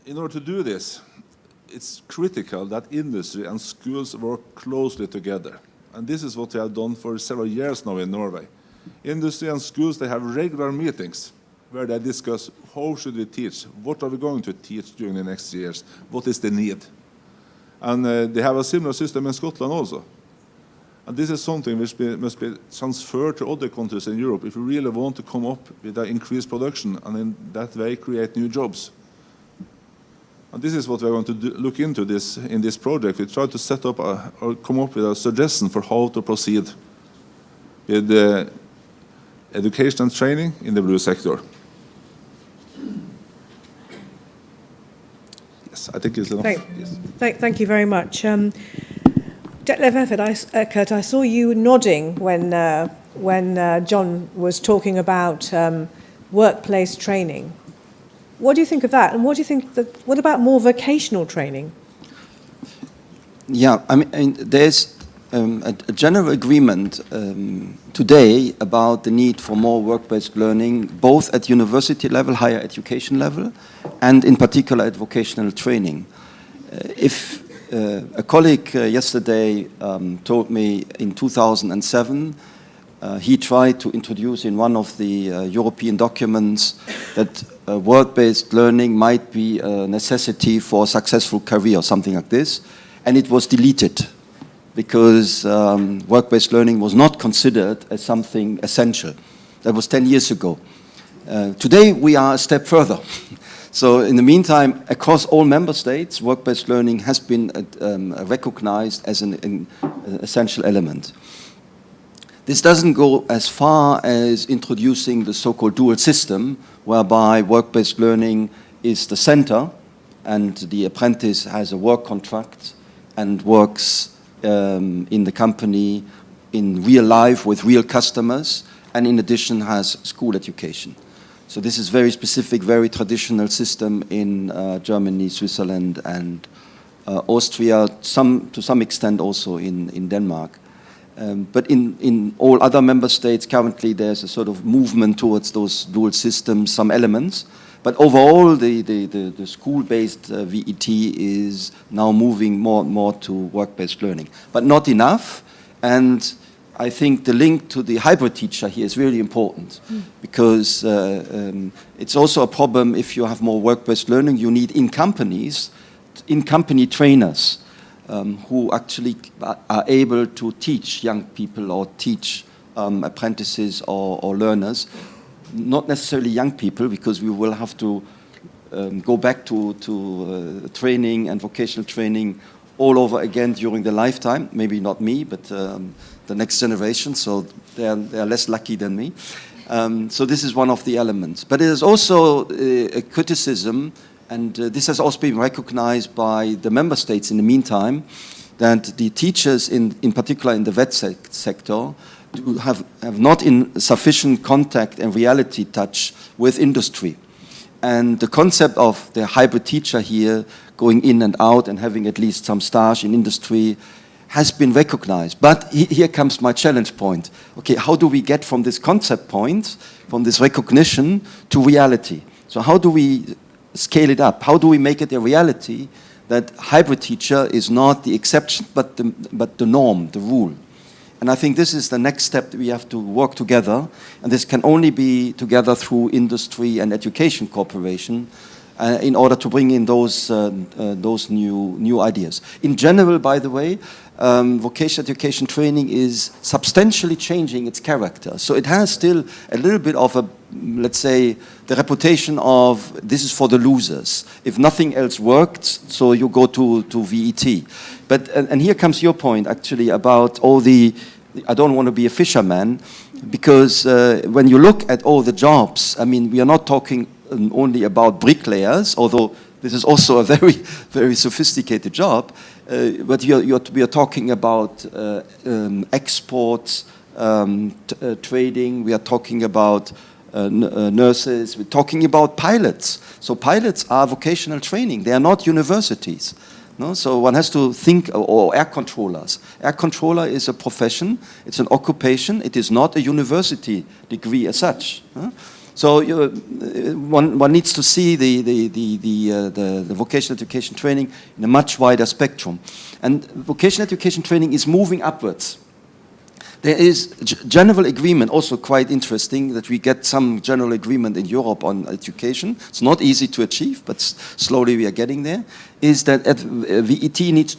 In order to do this, it's critical that industry and schools work closely together. And this is what we have done for several years now in Norway. Industry and schools, they have regular meetings where they discuss how should we teach, what are we going to teach during the next years, what is the need. And they have a similar system in Scotland also. And this is something which must be transferred to other countries in Europe if we really want to come up with an increased production and in that way create new jobs. And this is what we're going to look into in this project. We try to set up or come up with a suggestion for how to proceed with education and training in the blue sector. Yes, I think it's enough. Thank you very much. Detlef Eckert, I saw you nodding when John was talking about workplace training. What do you think of that? And what about more vocational training? Yeah, I mean there's a general agreement today about the need for more work-based learning, both at university level, higher education level, and in particular at vocational training. If a colleague yesterday told me in 2007, he tried to introduce in one of the European documents that work-based learning might be a necessity for a successful career or something like this, and it was deleted because work-based learning was not considered as something essential. That was 10 years ago. Today we are a step further. So in the meantime, across all member states, work-based learning has been recognized as an essential element. This doesn't go as far as introducing the so-called dual system, whereby work-based learning is the center and the apprentice has a work contract and works in the company in real life with real customers, and in addition has school education. So this is very specific, very traditional system in Germany, Switzerland, and Austria, to some extent also in Denmark. But in all other member states, currently there's a sort of movement towards those dual systems, some elements. But overall, the school-based VET is now moving more and more to work-based learning. But not enough, and I think the link to the hybrid teacher here is really important, because it's also a problem if you have more work-based learning. You need in-company trainers who actually are able to teach young people or teach apprentices or learners. Not necessarily young people, because we will have to go back to training and vocational training all over again during the lifetime. Maybe not me, but the next generation, so they are less lucky than me. So this is one of the elements. But it is also a criticism, and this has also been recognized by the member states in the meantime, that the teachers, in particular in the vet sector, have not in sufficient contact and reality touch with industry. And the concept of the hybrid teacher here, going in and out and having at least some stage in industry, has been recognized. But here comes my challenge point. Okay, how do we get from this concept point, from this recognition, to reality? So how do we scale it up? How do we make it a reality that hybrid teacher is not the exception, but the norm, the rule? And I think this is the next step that we have to work together, and this can only be together through industry and education cooperation in order to bring in those new ideas. In general, by the way, vocational education training is substantially changing its character. So it has still a little bit of a, let's say, the reputation of this is for the losers. If nothing else worked, so you go to VET. But, and here comes your point, actually, about all the, I don't want to be a fisherman, because when you look at all the jobs, I mean, we are not talking only about bricklayers, although this is also a very, very sophisticated job, but we are talking about exports, trading, we are talking about nurses. We're talking about pilots. So pilots are vocational training. They are not universities. No? So one has to think, or air controllers. Air controller is a profession. It's an occupation. It is not a university degree as such. So one needs to see the vocational education training in a much wider spectrum. And vocational education training is moving upwards. There is general agreement, also quite interesting, that we get some general agreement in Europe on education. It's not easy to achieve, but slowly we are getting there, is that VET needs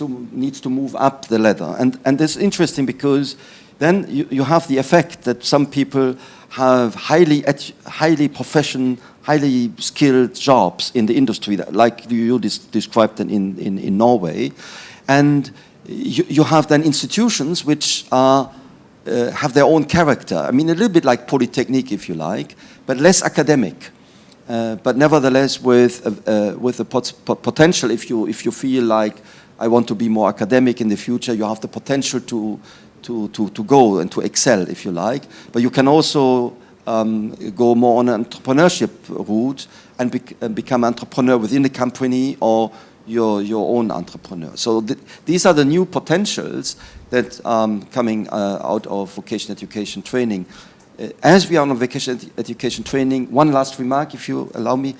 to move up the ladder. And it's interesting because then you have the effect that some people have highly professional, highly skilled jobs in the industry, like you described in Norway. And you have then institutions which are have their own character. I mean, a little bit like Polytechnique, if you like, but less academic. But nevertheless, with the potential, if you feel like I want to be more academic in the future, you have the potential to go and to excel, if you like. But you can also go more on an entrepreneurship route and become an entrepreneur within the company or your own entrepreneur. So these are the new potentials that coming out of vocational education training. As we are on vocational education training, one last remark, if you allow me.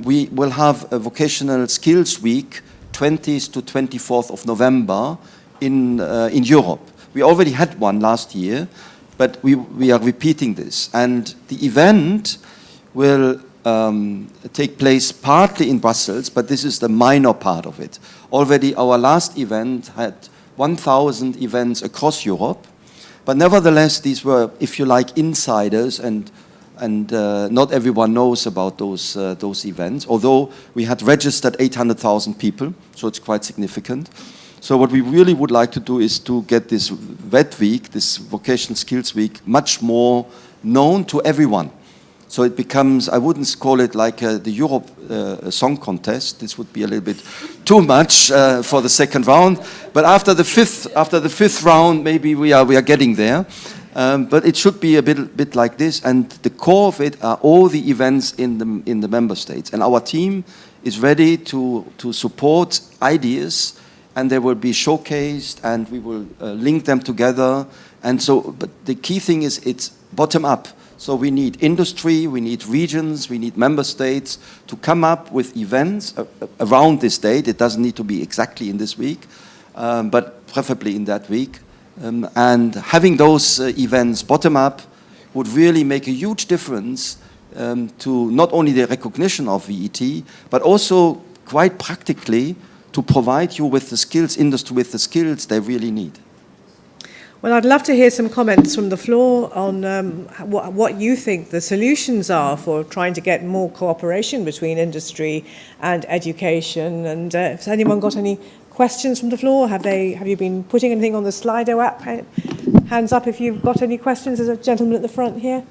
We will have a vocational skills week, 20th to 24th of November in Europe. We already had one last year, but we are repeating this. And the event will take place partly in Brussels, but this is the minor part of it. Already our last event had 1,000 events across Europe, but nevertheless these were, if you like, insiders, and not everyone knows about those events, although we had registered 800,000 people, so it's quite significant. So what we really would like to do is to get this VET week, this Vocational Skills Week, much more known to everyone. So it becomes, I wouldn't call it like the Europe Song Contest. This would be a little bit too much for the second round. But after the fifth round, maybe we are getting there. But it should be a bit like this. And the core of it are all the events in the member states. And our team is ready to support ideas, and they will be showcased, and we will link them together. And so, but the key thing is it's bottom up. So we need industry, we need regions, we need member states to come up with events around this date. It doesn't need to be exactly in this week, but preferably in that week. And having those events bottom up would really make a huge difference to not only the recognition of VET, but also quite practically to provide you with the skills, industry with the skills they really need. Well, I'd love to hear some comments from the floor on what you think the solutions are for trying to get more cooperation between industry and education. And has anyone got any questions from the floor? Have you been putting anything on the Slido app? Hands up if you've got any questions. There's a gentleman at the front here.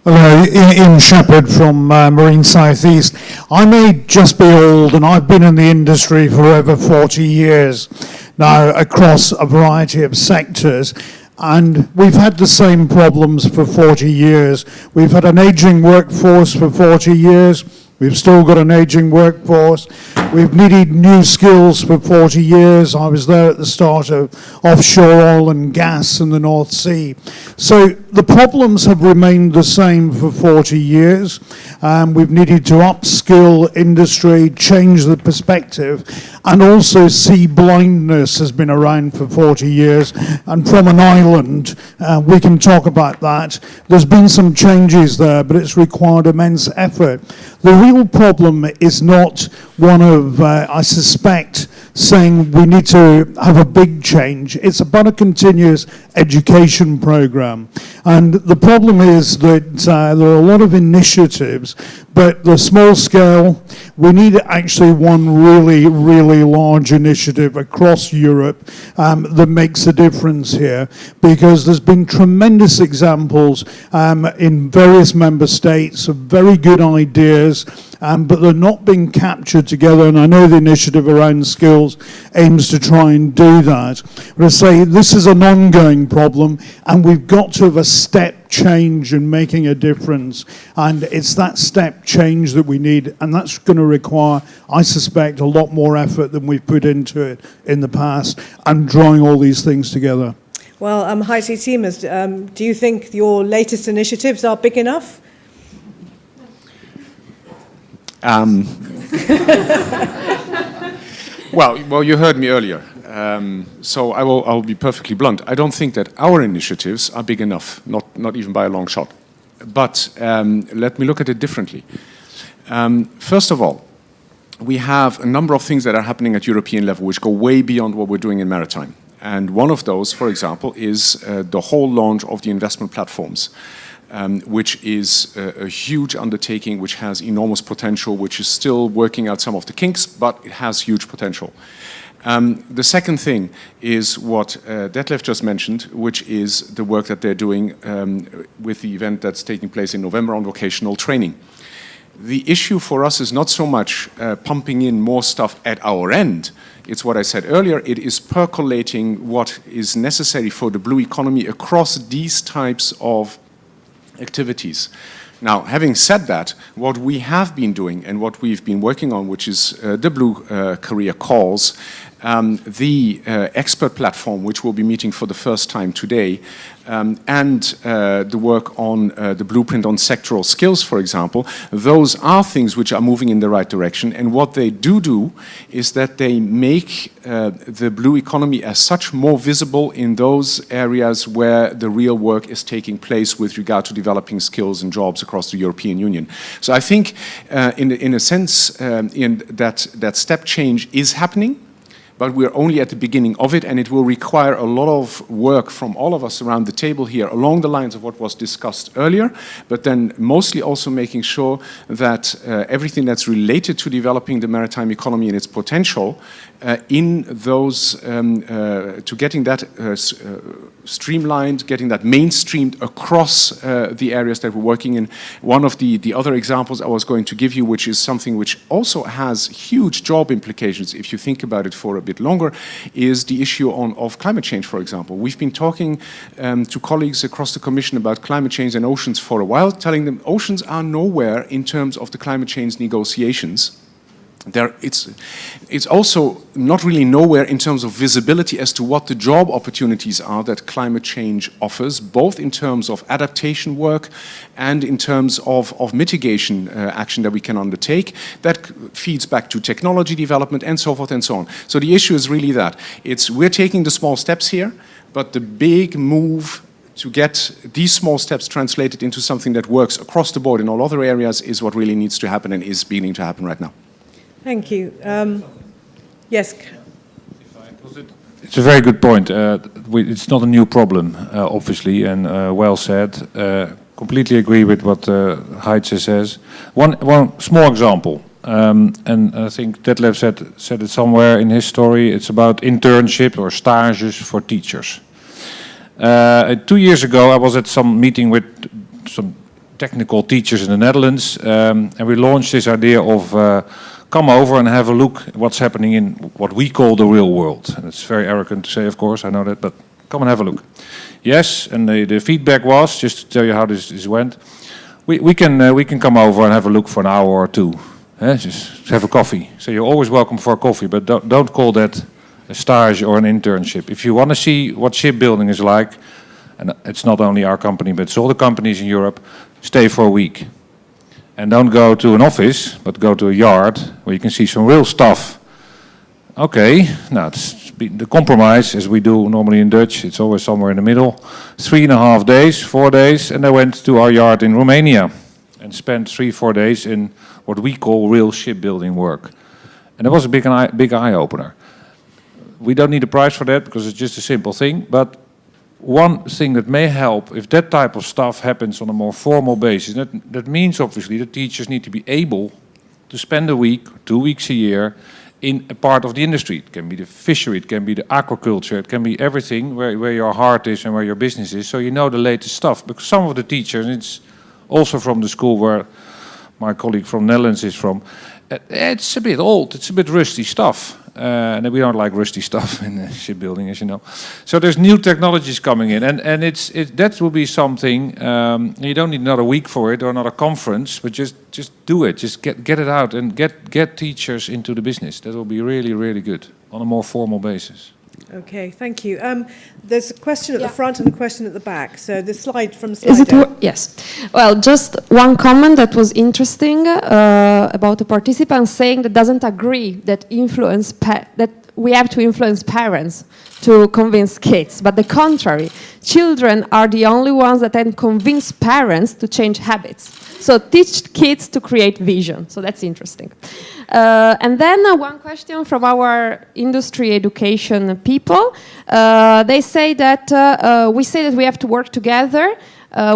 Hello, Ian Shepherd from Marine South East. I may just be old, and I've been in the industry for over 40 years now across a variety of sectors, and we've had the same problems for 40 years. We've had an aging workforce for 40 years. We've still got an aging workforce. We've needed new skills for 40 years. I was there at the start of offshore oil and gas in the North Sea. So the problems have remained the same for 40 years. We've needed to upskill industry, change the perspective, and also sea blindness has been around for 40 years. And from an island, we can talk about that. There's been some changes there, but it's required immense effort. The real problem is not one of, I suspect, saying we need to have a big change. It's about a continuous education program. And the problem is that there are a lot of initiatives, but the small scale, we need actually one really, really large initiative across Europe that makes a difference here, because there's been tremendous examples in various member states of very good ideas, but they're not being captured together, and I know the initiative around skills aims to try and do that. But I say this is an ongoing problem, and we've got to have a step change and making a difference. And it's that step change that we need, and that's going to require, I suspect, a lot more effort than we've put into it in the past, and drawing all these things together. Well, Heidi Thiemers, do you think your latest initiatives are big enough? Well, you heard me earlier, so I will be perfectly blunt. I don't think that our initiatives are big enough, not even by a long shot. But let me look at it differently. First of all, we have a number of things that are happening at European level which go way beyond what we're doing in maritime. And one of those, for example, is the whole launch of the investment platforms. Which is a huge undertaking, which has enormous potential, which is still working out some of the kinks, but it has huge potential. The second thing is what Detlef just mentioned, which is the work that they're doing with the event that's taking place in November on vocational training. The issue for us is not so much pumping in more stuff at our end. It's what I said earlier. It is percolating what is necessary for the blue economy across these types of activities. Now, having said that, what we have been doing and what we've been working on, which is the Blue Career Calls, the expert platform, which we'll be meeting for the first time today, and the work on the blueprint on sectoral skills, for example, those are things which are moving in the right direction. And what they do is that they make the blue economy as such more visible in those areas where the real work is taking place with regard to developing skills and jobs across the European Union. So I think, in a sense, that step change is happening. But we're only at the beginning of it, and it will require a lot of work from all of us around the table here along the lines of what was discussed earlier, but then mostly also making sure that everything that's related to developing the maritime economy and its potential in those, to getting that streamlined, getting that mainstreamed across the areas that we're working in. One of the other examples I was going to give you, which is something which also has huge job implications if you think about it for a bit longer, is the issue of climate change, for example. We've been talking to colleagues across the Commission about climate change and oceans for a while, telling them oceans are nowhere in terms of the climate change negotiations. It's also not really nowhere in terms of visibility as to what the job opportunities are that climate change offers, both in terms of adaptation work and in terms of mitigation action that we can undertake. That feeds back to technology development and so forth and so on. So the issue is really that. We're taking the small steps here, but the big move to get these small steps translated into something that works across the board in all other areas is what really needs to happen and is beginning to happen right now. Thank you. Yes. It's a very good point. It's not a new problem, obviously, and well said. Completely agree with what Heitse says. One small example, and I think Detlef said it somewhere in his story. It's about internship or stages for teachers. 2 years ago, I was at some meeting with some technical teachers in the Netherlands, and we launched this idea of come over and have a look at what's happening in what we call the real world. And it's very arrogant to say, of course, I know that, but come and have a look. Yes, and the feedback was, just to tell you how this went, we can come over and have a look for an hour or two. Just have a coffee. So you're always welcome for a coffee, but don't call that a stage or an internship. If you want to see what shipbuilding is like, and it's not only our company, but it's all the companies in Europe, stay for a week. And don't go to an office, but go to a yard where you can see some real stuff. Okay, now it's the compromise, as we do normally in Dutch, it's always somewhere in the middle. 3.5 days, 4 days, and I went to our yard in Romania and spent 3-4 days in what we call real shipbuilding work. And it was a big eye-opener. We don't need a prize for that because it's just a simple thing, but one thing that may help, if that type of stuff happens on a more formal basis, that means obviously the teachers need to be able to spend a week, 2 weeks a year in a part of the industry. It can be the fishery, it can be the aquaculture, it can be everything where your heart is and where your business is, so you know the latest stuff. Because some of the teachers, and it's also from the school where my colleague from Netherlands is from, it's a bit old, it's a bit rusty stuff. and we don't like rusty stuff in shipbuilding, as you know. So there's new technologies coming in, and that will be something. You don't need another week for it or another conference, but just do it. Just get it out and get teachers into the business. That will be really, really good on a more formal basis. Okay, thank you. There's a question at the front and a question at the back. So the slide from Is it Slido. yes. Well, just one comment that was interesting about a participant saying that doesn't agree that that we have to influence parents to convince kids, but the contrary. Children are the only ones that can convince parents to change habits. So teach kids to create vision. So that's interesting. And then one question from our industry education people. They say that we say that we have to work together.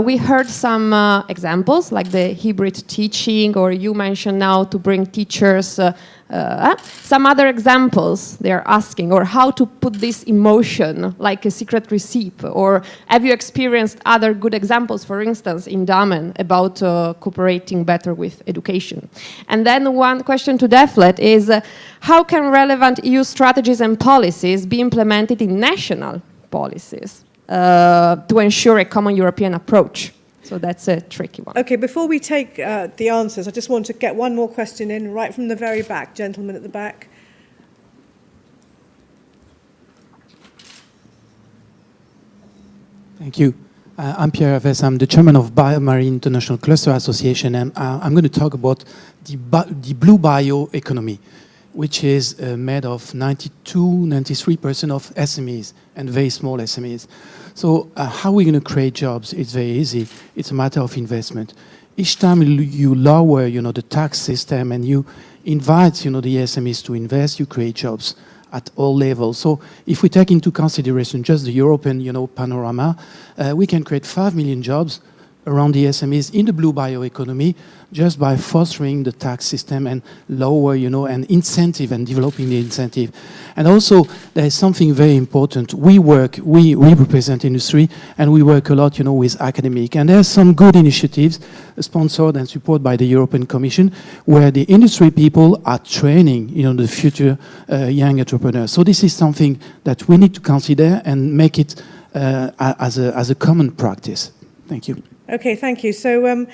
We heard some examples like the hybrid teaching, or you mentioned now to bring teachers. Some other examples they're asking, or how to put this in motion, like a secret recipe, or have you experienced other good examples, for instance, in Damen, about cooperating better with education? And then one question to Deflet is, how can relevant EU strategies and policies be implemented in national policies to ensure a common European approach? So that's a tricky one. Okay, before we take the answers, I just want to get one more question in, right from the very back. Gentleman at the back. Thank you. I'm Pierre Aves. I'm the chairman of Biomarine International Cluster Association, and I'm going to talk about the blue bioeconomy, which is made of 93% of SMEs and very small SMEs. So how are we going to create jobs? It's very easy. It's a matter of investment. Each time you lower, the tax system and you invite, the SMEs to invest, you create jobs at all levels. So if we take into consideration just the European, panorama, we can create 5 million jobs around the SMEs in the blue bioeconomy just by fostering the tax system and lower, and incentive and developing the incentive. And also, there is something very important. We represent industry, and we work a lot, with academic. And there are some good initiatives sponsored and supported by the European Commission where the industry people are training, the future young entrepreneurs. So this is something that we need to consider and make it as a common practice. Thank you. Okay, thank you. So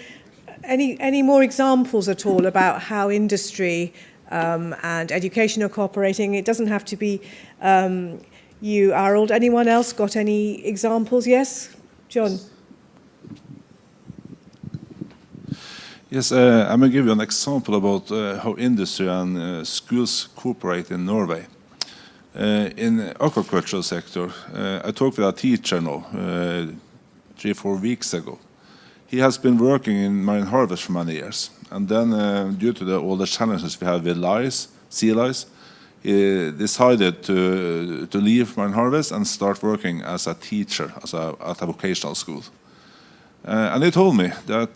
any more examples at all about how industry and education are cooperating? It doesn't have to be you, Harold. Anyone else got any examples? Yes? John? Yes, I'm going to give you an example about how industry and schools cooperate in Norway. In the aquaculture sector, I talked with a teacher now 3-4 weeks ago. He has been working in marine harvest for many years, and then due to all the challenges we have with sea lice, he decided to leave marine harvest and start working as a teacher at a vocational school. And he told me that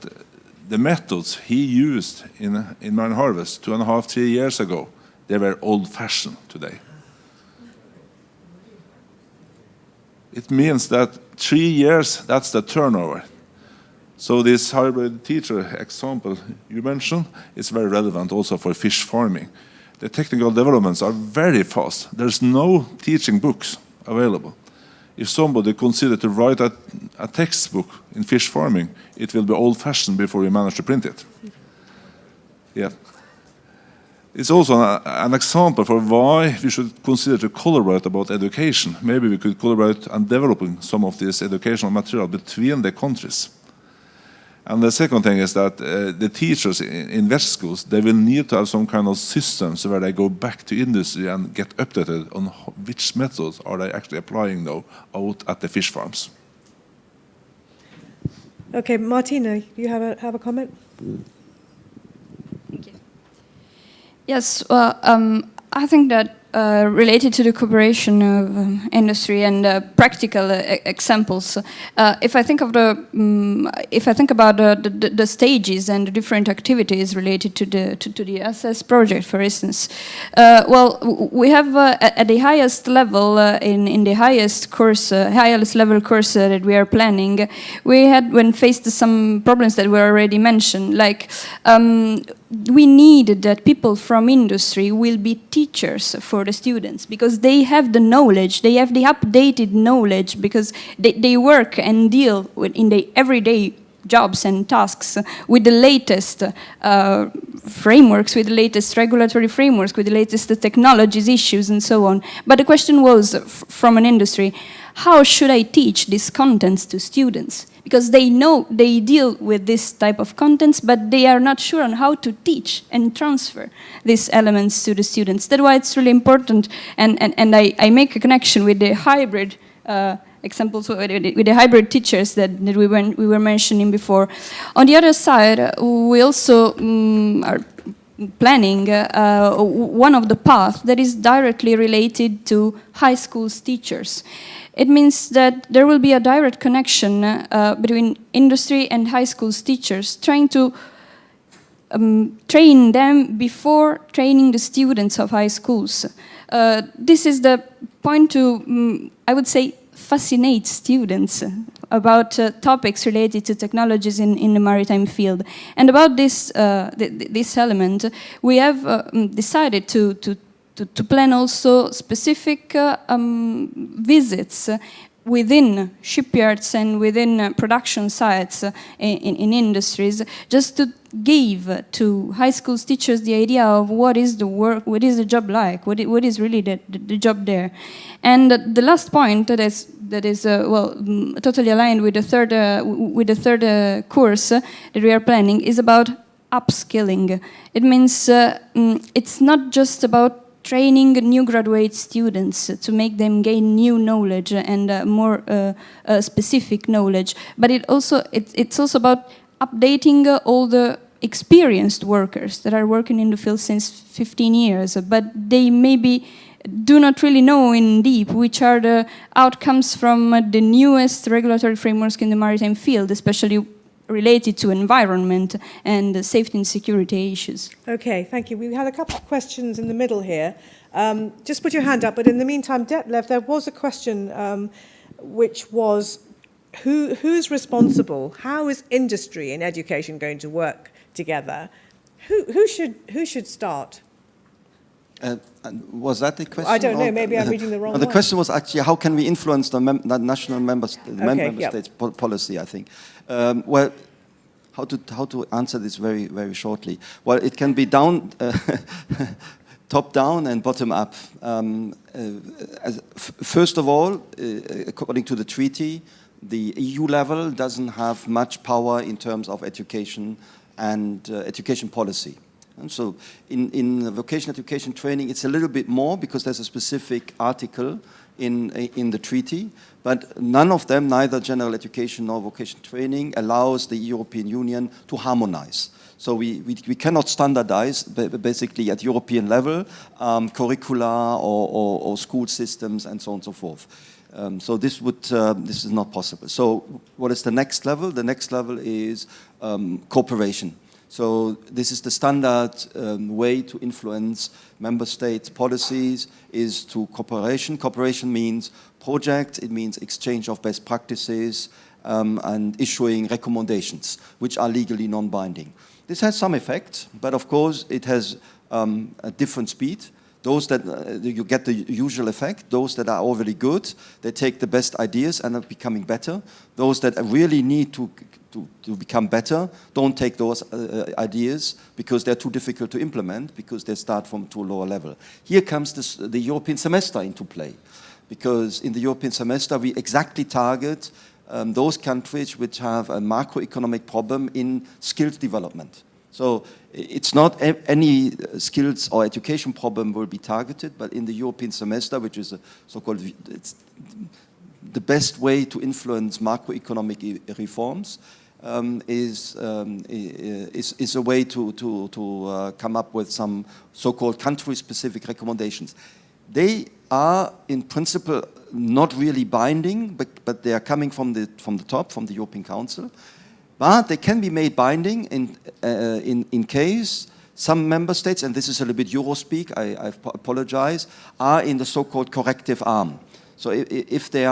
the methods he used in marine harvest 2.5-3 years ago, they were old-fashioned today. It means that 3 years, that's the turnover. So this hybrid teacher example you mentioned is very relevant also for fish farming. The technical developments are very fast. There's no teaching books available. If somebody considers to write a textbook in fish farming, it will be old-fashioned before you manage to print it. Yeah. It's also an example for why we should consider to collaborate about education. Maybe we could collaborate on developing some of this educational material between the countries. And the second thing is that the teachers in West schools, they will need to have some kind of systems where they go back to industry and get updated on which methods are they actually applying now out at the fish farms. Okay, Martina, you have a comment? Thank you. Yes, well, I think that related to the cooperation of industry and practical examples, if I think about the stages and the different activities related to the SS project, for instance, well, we have at the highest level in the highest level course that we are planning, we had faced some problems that were already mentioned, like we need that people from industry will be teachers for the students, because they have the knowledge, they have the updated knowledge, because they work and deal with in the everyday jobs and tasks with the latest frameworks, with the latest regulatory frameworks, with the latest technologies, issues, and so on. But the question was, from an industry, how should I teach these contents to students? Because they know they deal with this type of contents, but they are not sure on how to teach and transfer these elements to the students. That's why it's really important, and I make a connection with the hybrid examples, with the hybrid teachers that we were mentioning before. On the other side, we also are planning one of the paths that is directly related to high schools teachers. It means that there will be a direct connection between industry and high schools teachers, trying to train them before training the students of high schools. This is the point to, I would say, fascinate students about topics related to technologies in the maritime field. And about this, this element, we have decided to plan also specific visits within shipyards and within production sites in industries, just to give to high schools teachers the idea of what is the work, what is the job like, what is really the job there. And the last point that is well, totally aligned with the third course that we are planning is about upskilling. It means it's not just about training new graduate students to make them gain new knowledge and more specific knowledge, but it's also about updating all the experienced workers that are working in the field since 15 years, but they maybe do not really know in deep which are the outcomes from the newest regulatory frameworks in the maritime field, especially related to environment and safety and security issues. Okay, thank you. We had a couple of questions in the middle here. Just put your hand up, but in the meantime, Detlev, there was a question which was, who's responsible? How is industry and education going to work together? Who should start? Was that the question? I don't know, maybe I'm reading the wrong one. The question was actually, how can we influence the national member yep. states policy, I think. Well, how to answer this very, very shortly? Well, it can be down, top down and bottom up. First of all, according to the treaty, the EU level doesn't have much power in terms of education and education policy. And so in vocational education training, it's a little bit more because there's a specific article in the treaty, but none of them, neither general education nor vocational training, allows the European Union to harmonize. So we cannot standardize, basically at European level, curricula or school systems and so on and so forth. So this is not possible. So what is the next level? The next level is cooperation. So this is the standard way to influence member states' policies is through cooperation. Cooperation means projects, it means exchange of best practices and issuing recommendations, which are legally non-binding. This has some effect, but of course it has a different speed. Those that you get the usual effect, those that are already good, they take the best ideas and are becoming better. Those that really need to become better don't take those ideas because they're too difficult to implement because they start from too lower level. Here comes the European semester into play, because in the European semester we exactly target those countries which have a macroeconomic problem in skills development. So it's not any skills or education problem will be targeted, but in the European semester, which is a so-called, it's the best way to influence macroeconomic reforms, is a way to come up with some so-called country-specific recommendations. They are, in principle, not really binding, but they are coming from the top, from the European Council. But they can be made binding in case some member states, and this is a little bit Eurospeak, I apologize, are in the so-called corrective arm. So if they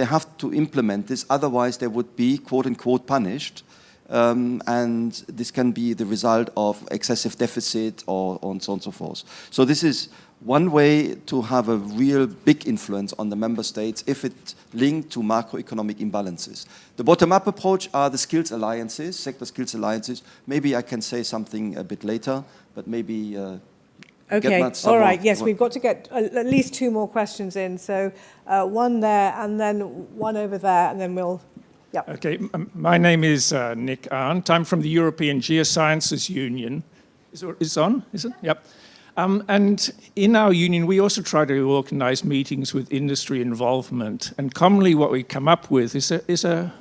have to implement this, otherwise they would be, quote unquote, punished and this can be the result of excessive deficit or so on and so forth. So this is one way to have a real big influence on the member states if it's linked to macroeconomic imbalances. The bottom-up approach are the skills alliances, sector skills alliances. Maybe I can say something a bit later, but maybe... Okay, all right, yes, we've got to get at least 2 more questions in. So one there and then one over there, and then we'll... Yeah. Okay, my name is Nick Arndt. I'm from the European Geosciences Union. Is it on? Is it? Yep. And in our union, we also try to organize meetings with industry involvement. And commonly what we come up with is a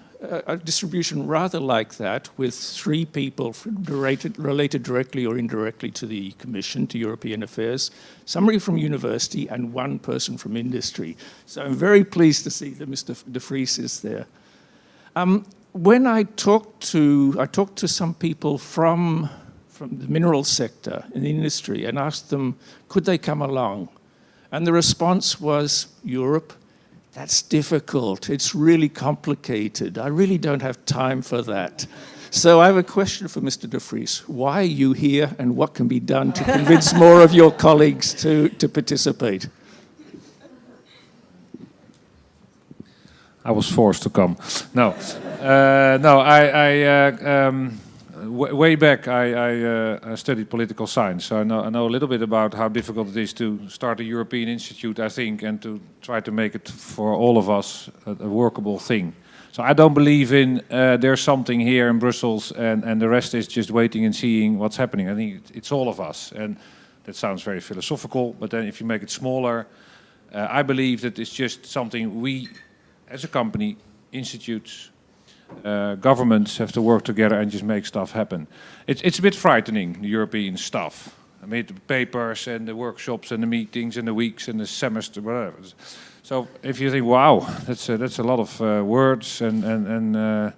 distribution rather like that, with 3 people related directly or indirectly to the Commission, to European affairs, somebody from university and 1 person from industry. So I'm very pleased to see that Mr. De Vries is there. When I talked to some people from the mineral sector in the industry and asked them, could they come along? And the response was, Europe, that's difficult. It's really complicated. I really don't have time for that. So I have a question for Mr. De Vries. Why are you here and what can be done to convince more of your colleagues to participate? I was forced to come. No, way back I studied political science, so I know a little bit about how difficult it is to start a European institute, I think, and to try to make it for all of us a workable thing. So I don't believe in there's something here in Brussels and the rest is just waiting and seeing what's happening. I think it's all of us, and that sounds very philosophical, but then if you make it smaller, I believe that it's just something we, as a company, institutes, governments have to work together and just make stuff happen. It's a bit frightening, the European stuff. I mean, the papers and the workshops and the meetings and the weeks and the semester, whatever. So if you think, wow, that's a lot of words, and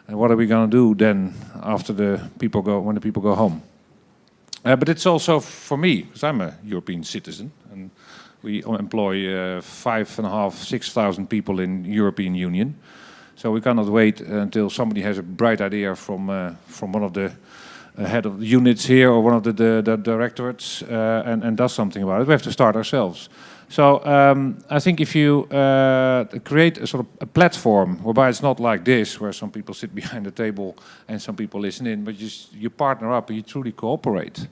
what are we going to do then after when the people go home? But it's also for me, because I'm a European citizen, and we employ 5,500, 6,000 people in the European Union. So we cannot wait until somebody has a bright idea from one of the head of the units here or one of the directorates and does something about it. We have to start ourselves. So I think if you create a sort of a platform whereby it's not like this, where some people sit behind the table and some people listen in, but you partner up and you truly cooperate.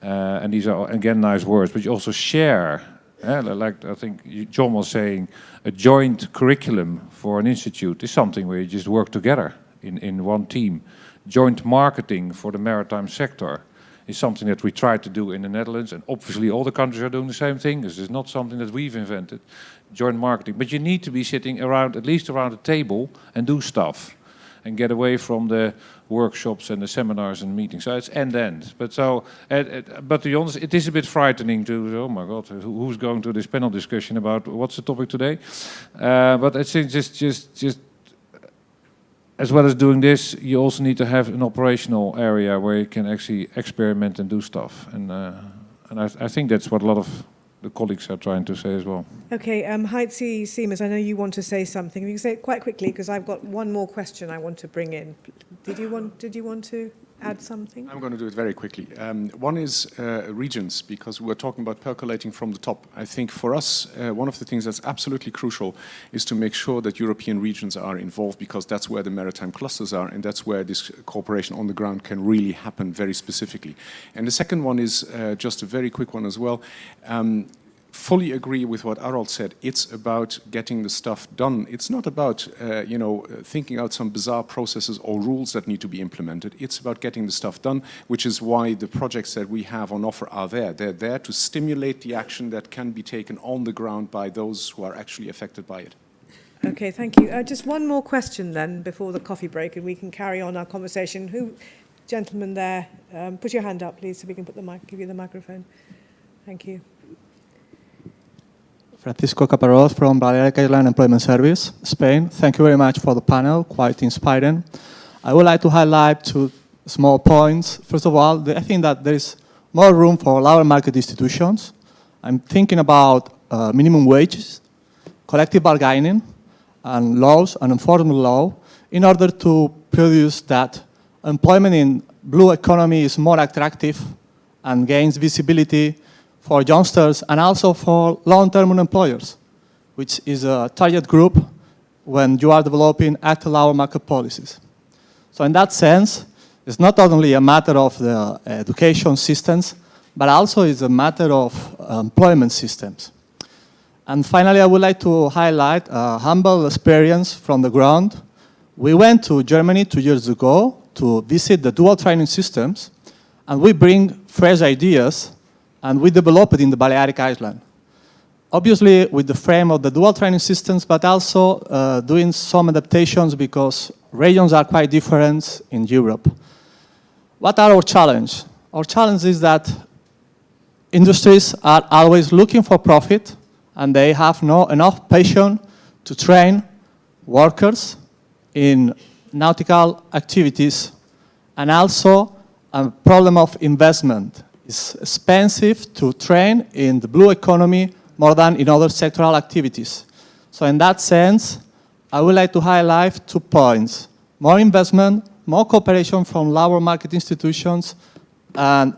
And these are, again, nice words, but you also share. Like I think John was saying, a joint curriculum for an institute is something where you just work together in one team. Joint marketing for the maritime sector is something that we try to do in the Netherlands, and obviously all the countries are doing the same thing. This is not something that we've invented, joint marketing. But you need to be sitting around, at least around a table, and do stuff, and get away from the workshops and the seminars and meetings. So it's end-end. But but to be honest, it is a bit frightening to, oh my God, who's going to this panel discussion about what's the topic today? But I think just as well as doing this, you also need to have an operational area where you can actually experiment and do stuff. And I think that's what a lot of the colleagues are trying to say as well. Okay, Heitzi Siemens, I know you want to say something. You can say it quite quickly because I've got one more question I want to bring in. Did you want to add something? I'm going to do it very quickly. One is regions, because we're talking about percolating from the top. I think for us, one of the things that's absolutely crucial is to make sure that European regions are involved, because that's where the maritime clusters are, and that's where this cooperation on the ground can really happen very specifically. And the second one is just a very quick one as well. Fully agree with what Harold said. It's about getting the stuff done. It's not about thinking out some bizarre processes or rules that need to be implemented. It's about getting the stuff done, which is why the projects that we have on offer are there. They're there to stimulate the action that can be taken on the ground by those who are actually affected by it. Okay, thank you. Just one more question then before the coffee break, and we can carry on our conversation. Gentleman there, put your hand up, please, so we can give you the microphone. Thank you. Francisco Caparrós from Balearic Island Employment Service, Spain. Thank you very much for the panel, quite inspiring. I would like to highlight 2 small points. First of all, I think that there is more room for labor market institutions. I'm thinking about minimum wages, collective bargaining, and laws and enforcement law in order to produce that employment in blue economy is more attractive and gains visibility for youngsters and also for long-term employers, which is a target group when you are developing active labor market policies. So in that sense, it's not only a matter of the education systems, but also it's a matter of employment systems. And finally, I would like to highlight a humble experience from the ground. We went to Germany 2 years ago to visit the dual training systems, and we bring fresh ideas, and we develop it in the Balearic Island. Obviously, with the frame of the dual training systems, but also doing some adaptations because regions are quite different in Europe. What are our challenge? Our challenge is that industries are always looking for profit, and they have not enough passion to train workers in nautical activities, and also a problem of investment. It's expensive to train in the blue economy more than in other sectoral activities. So in that sense, I would like to highlight 2 points. More investment, more cooperation from labor market institutions, and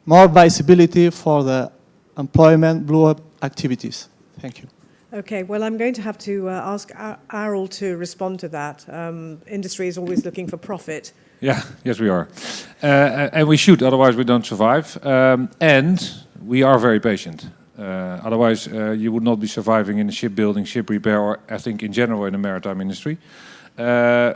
more visibility for the employment blue activities. Thank you. Okay, well, I'm going to have to ask Aral to respond to that. Industry is always looking for profit. Yeah, yes, we are. And we should, otherwise we don't survive. And we are very patient. Otherwise, you would not be surviving in the shipbuilding, ship repair, or I think in general in the maritime industry.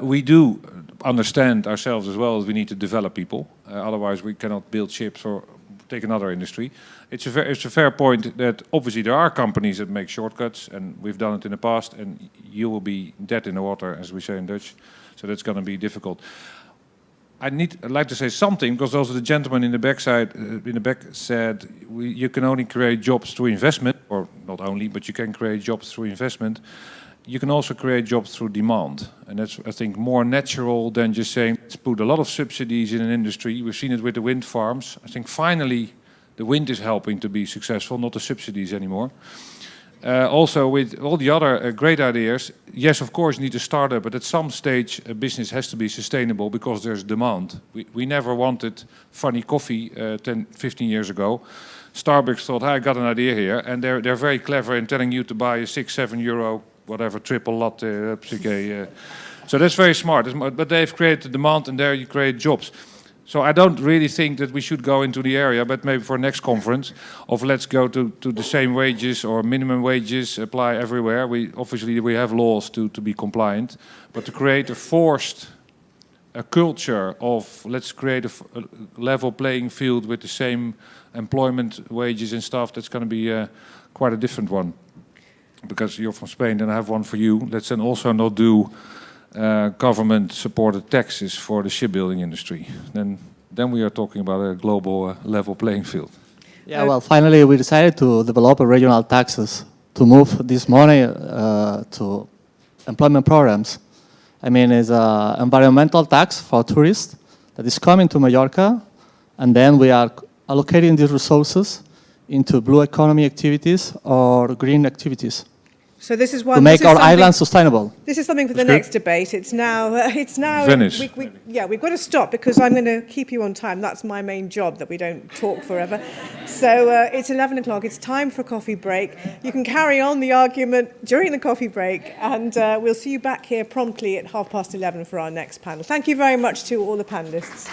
We do understand ourselves as well as we need to develop people. Otherwise, we cannot build ships or take another industry. It's a fair point that obviously there are companies that make shortcuts, and we've done it in the past, and you will be dead in the water, as we say in Dutch. So that's going to be difficult. I'd like to say something, because also the gentleman in the back said you can only create jobs through investment, or not only, but you can create jobs through investment. You can also create jobs through demand, and that's, I think, more natural than just saying let's put a lot of subsidies in an industry. We've seen it with the wind farms. I think finally the wind is helping to be successful, not the subsidies anymore. Also, with all the other great ideas, yes, of course, you need to start up, but at some stage, a business has to be sustainable because there's demand. We never wanted funny coffee 10, 15 years ago. Starbucks thought, I got an idea here, and they're very clever in telling you to buy a 6, 7 euro, whatever, triple latte, so that's very smart. But they've created demand, and there you create jobs. So I don't really think that we should go into the area, but maybe for next conference, of let's go to the same wages or minimum wages apply everywhere. Obviously we have laws to be compliant, but to create a culture of let's create a level playing field with the same employment wages and stuff, that's going to be quite a different one. Because you're from Spain, and I have one for you. Let's then also not do government-supported taxes for the shipbuilding industry. Then we are talking about a global level playing field. Yeah, well, finally we decided to develop a regional taxes to move this money to employment programs. I mean, it's an environmental tax for tourists that is coming to Mallorca, and then we are allocating these resources into blue economy activities or green activities. So this is one to make our island sustainable. This is something for the next debate. It's now. Venice. We've got to stop because I'm going to keep you on time. That's my main job, that we don't talk forever. So it's 11 o'clock. It's time for a coffee break. You can carry on the argument during the coffee break, and we'll see you back here promptly at 11:30 for our next panel. Thank you very much to all the panelists.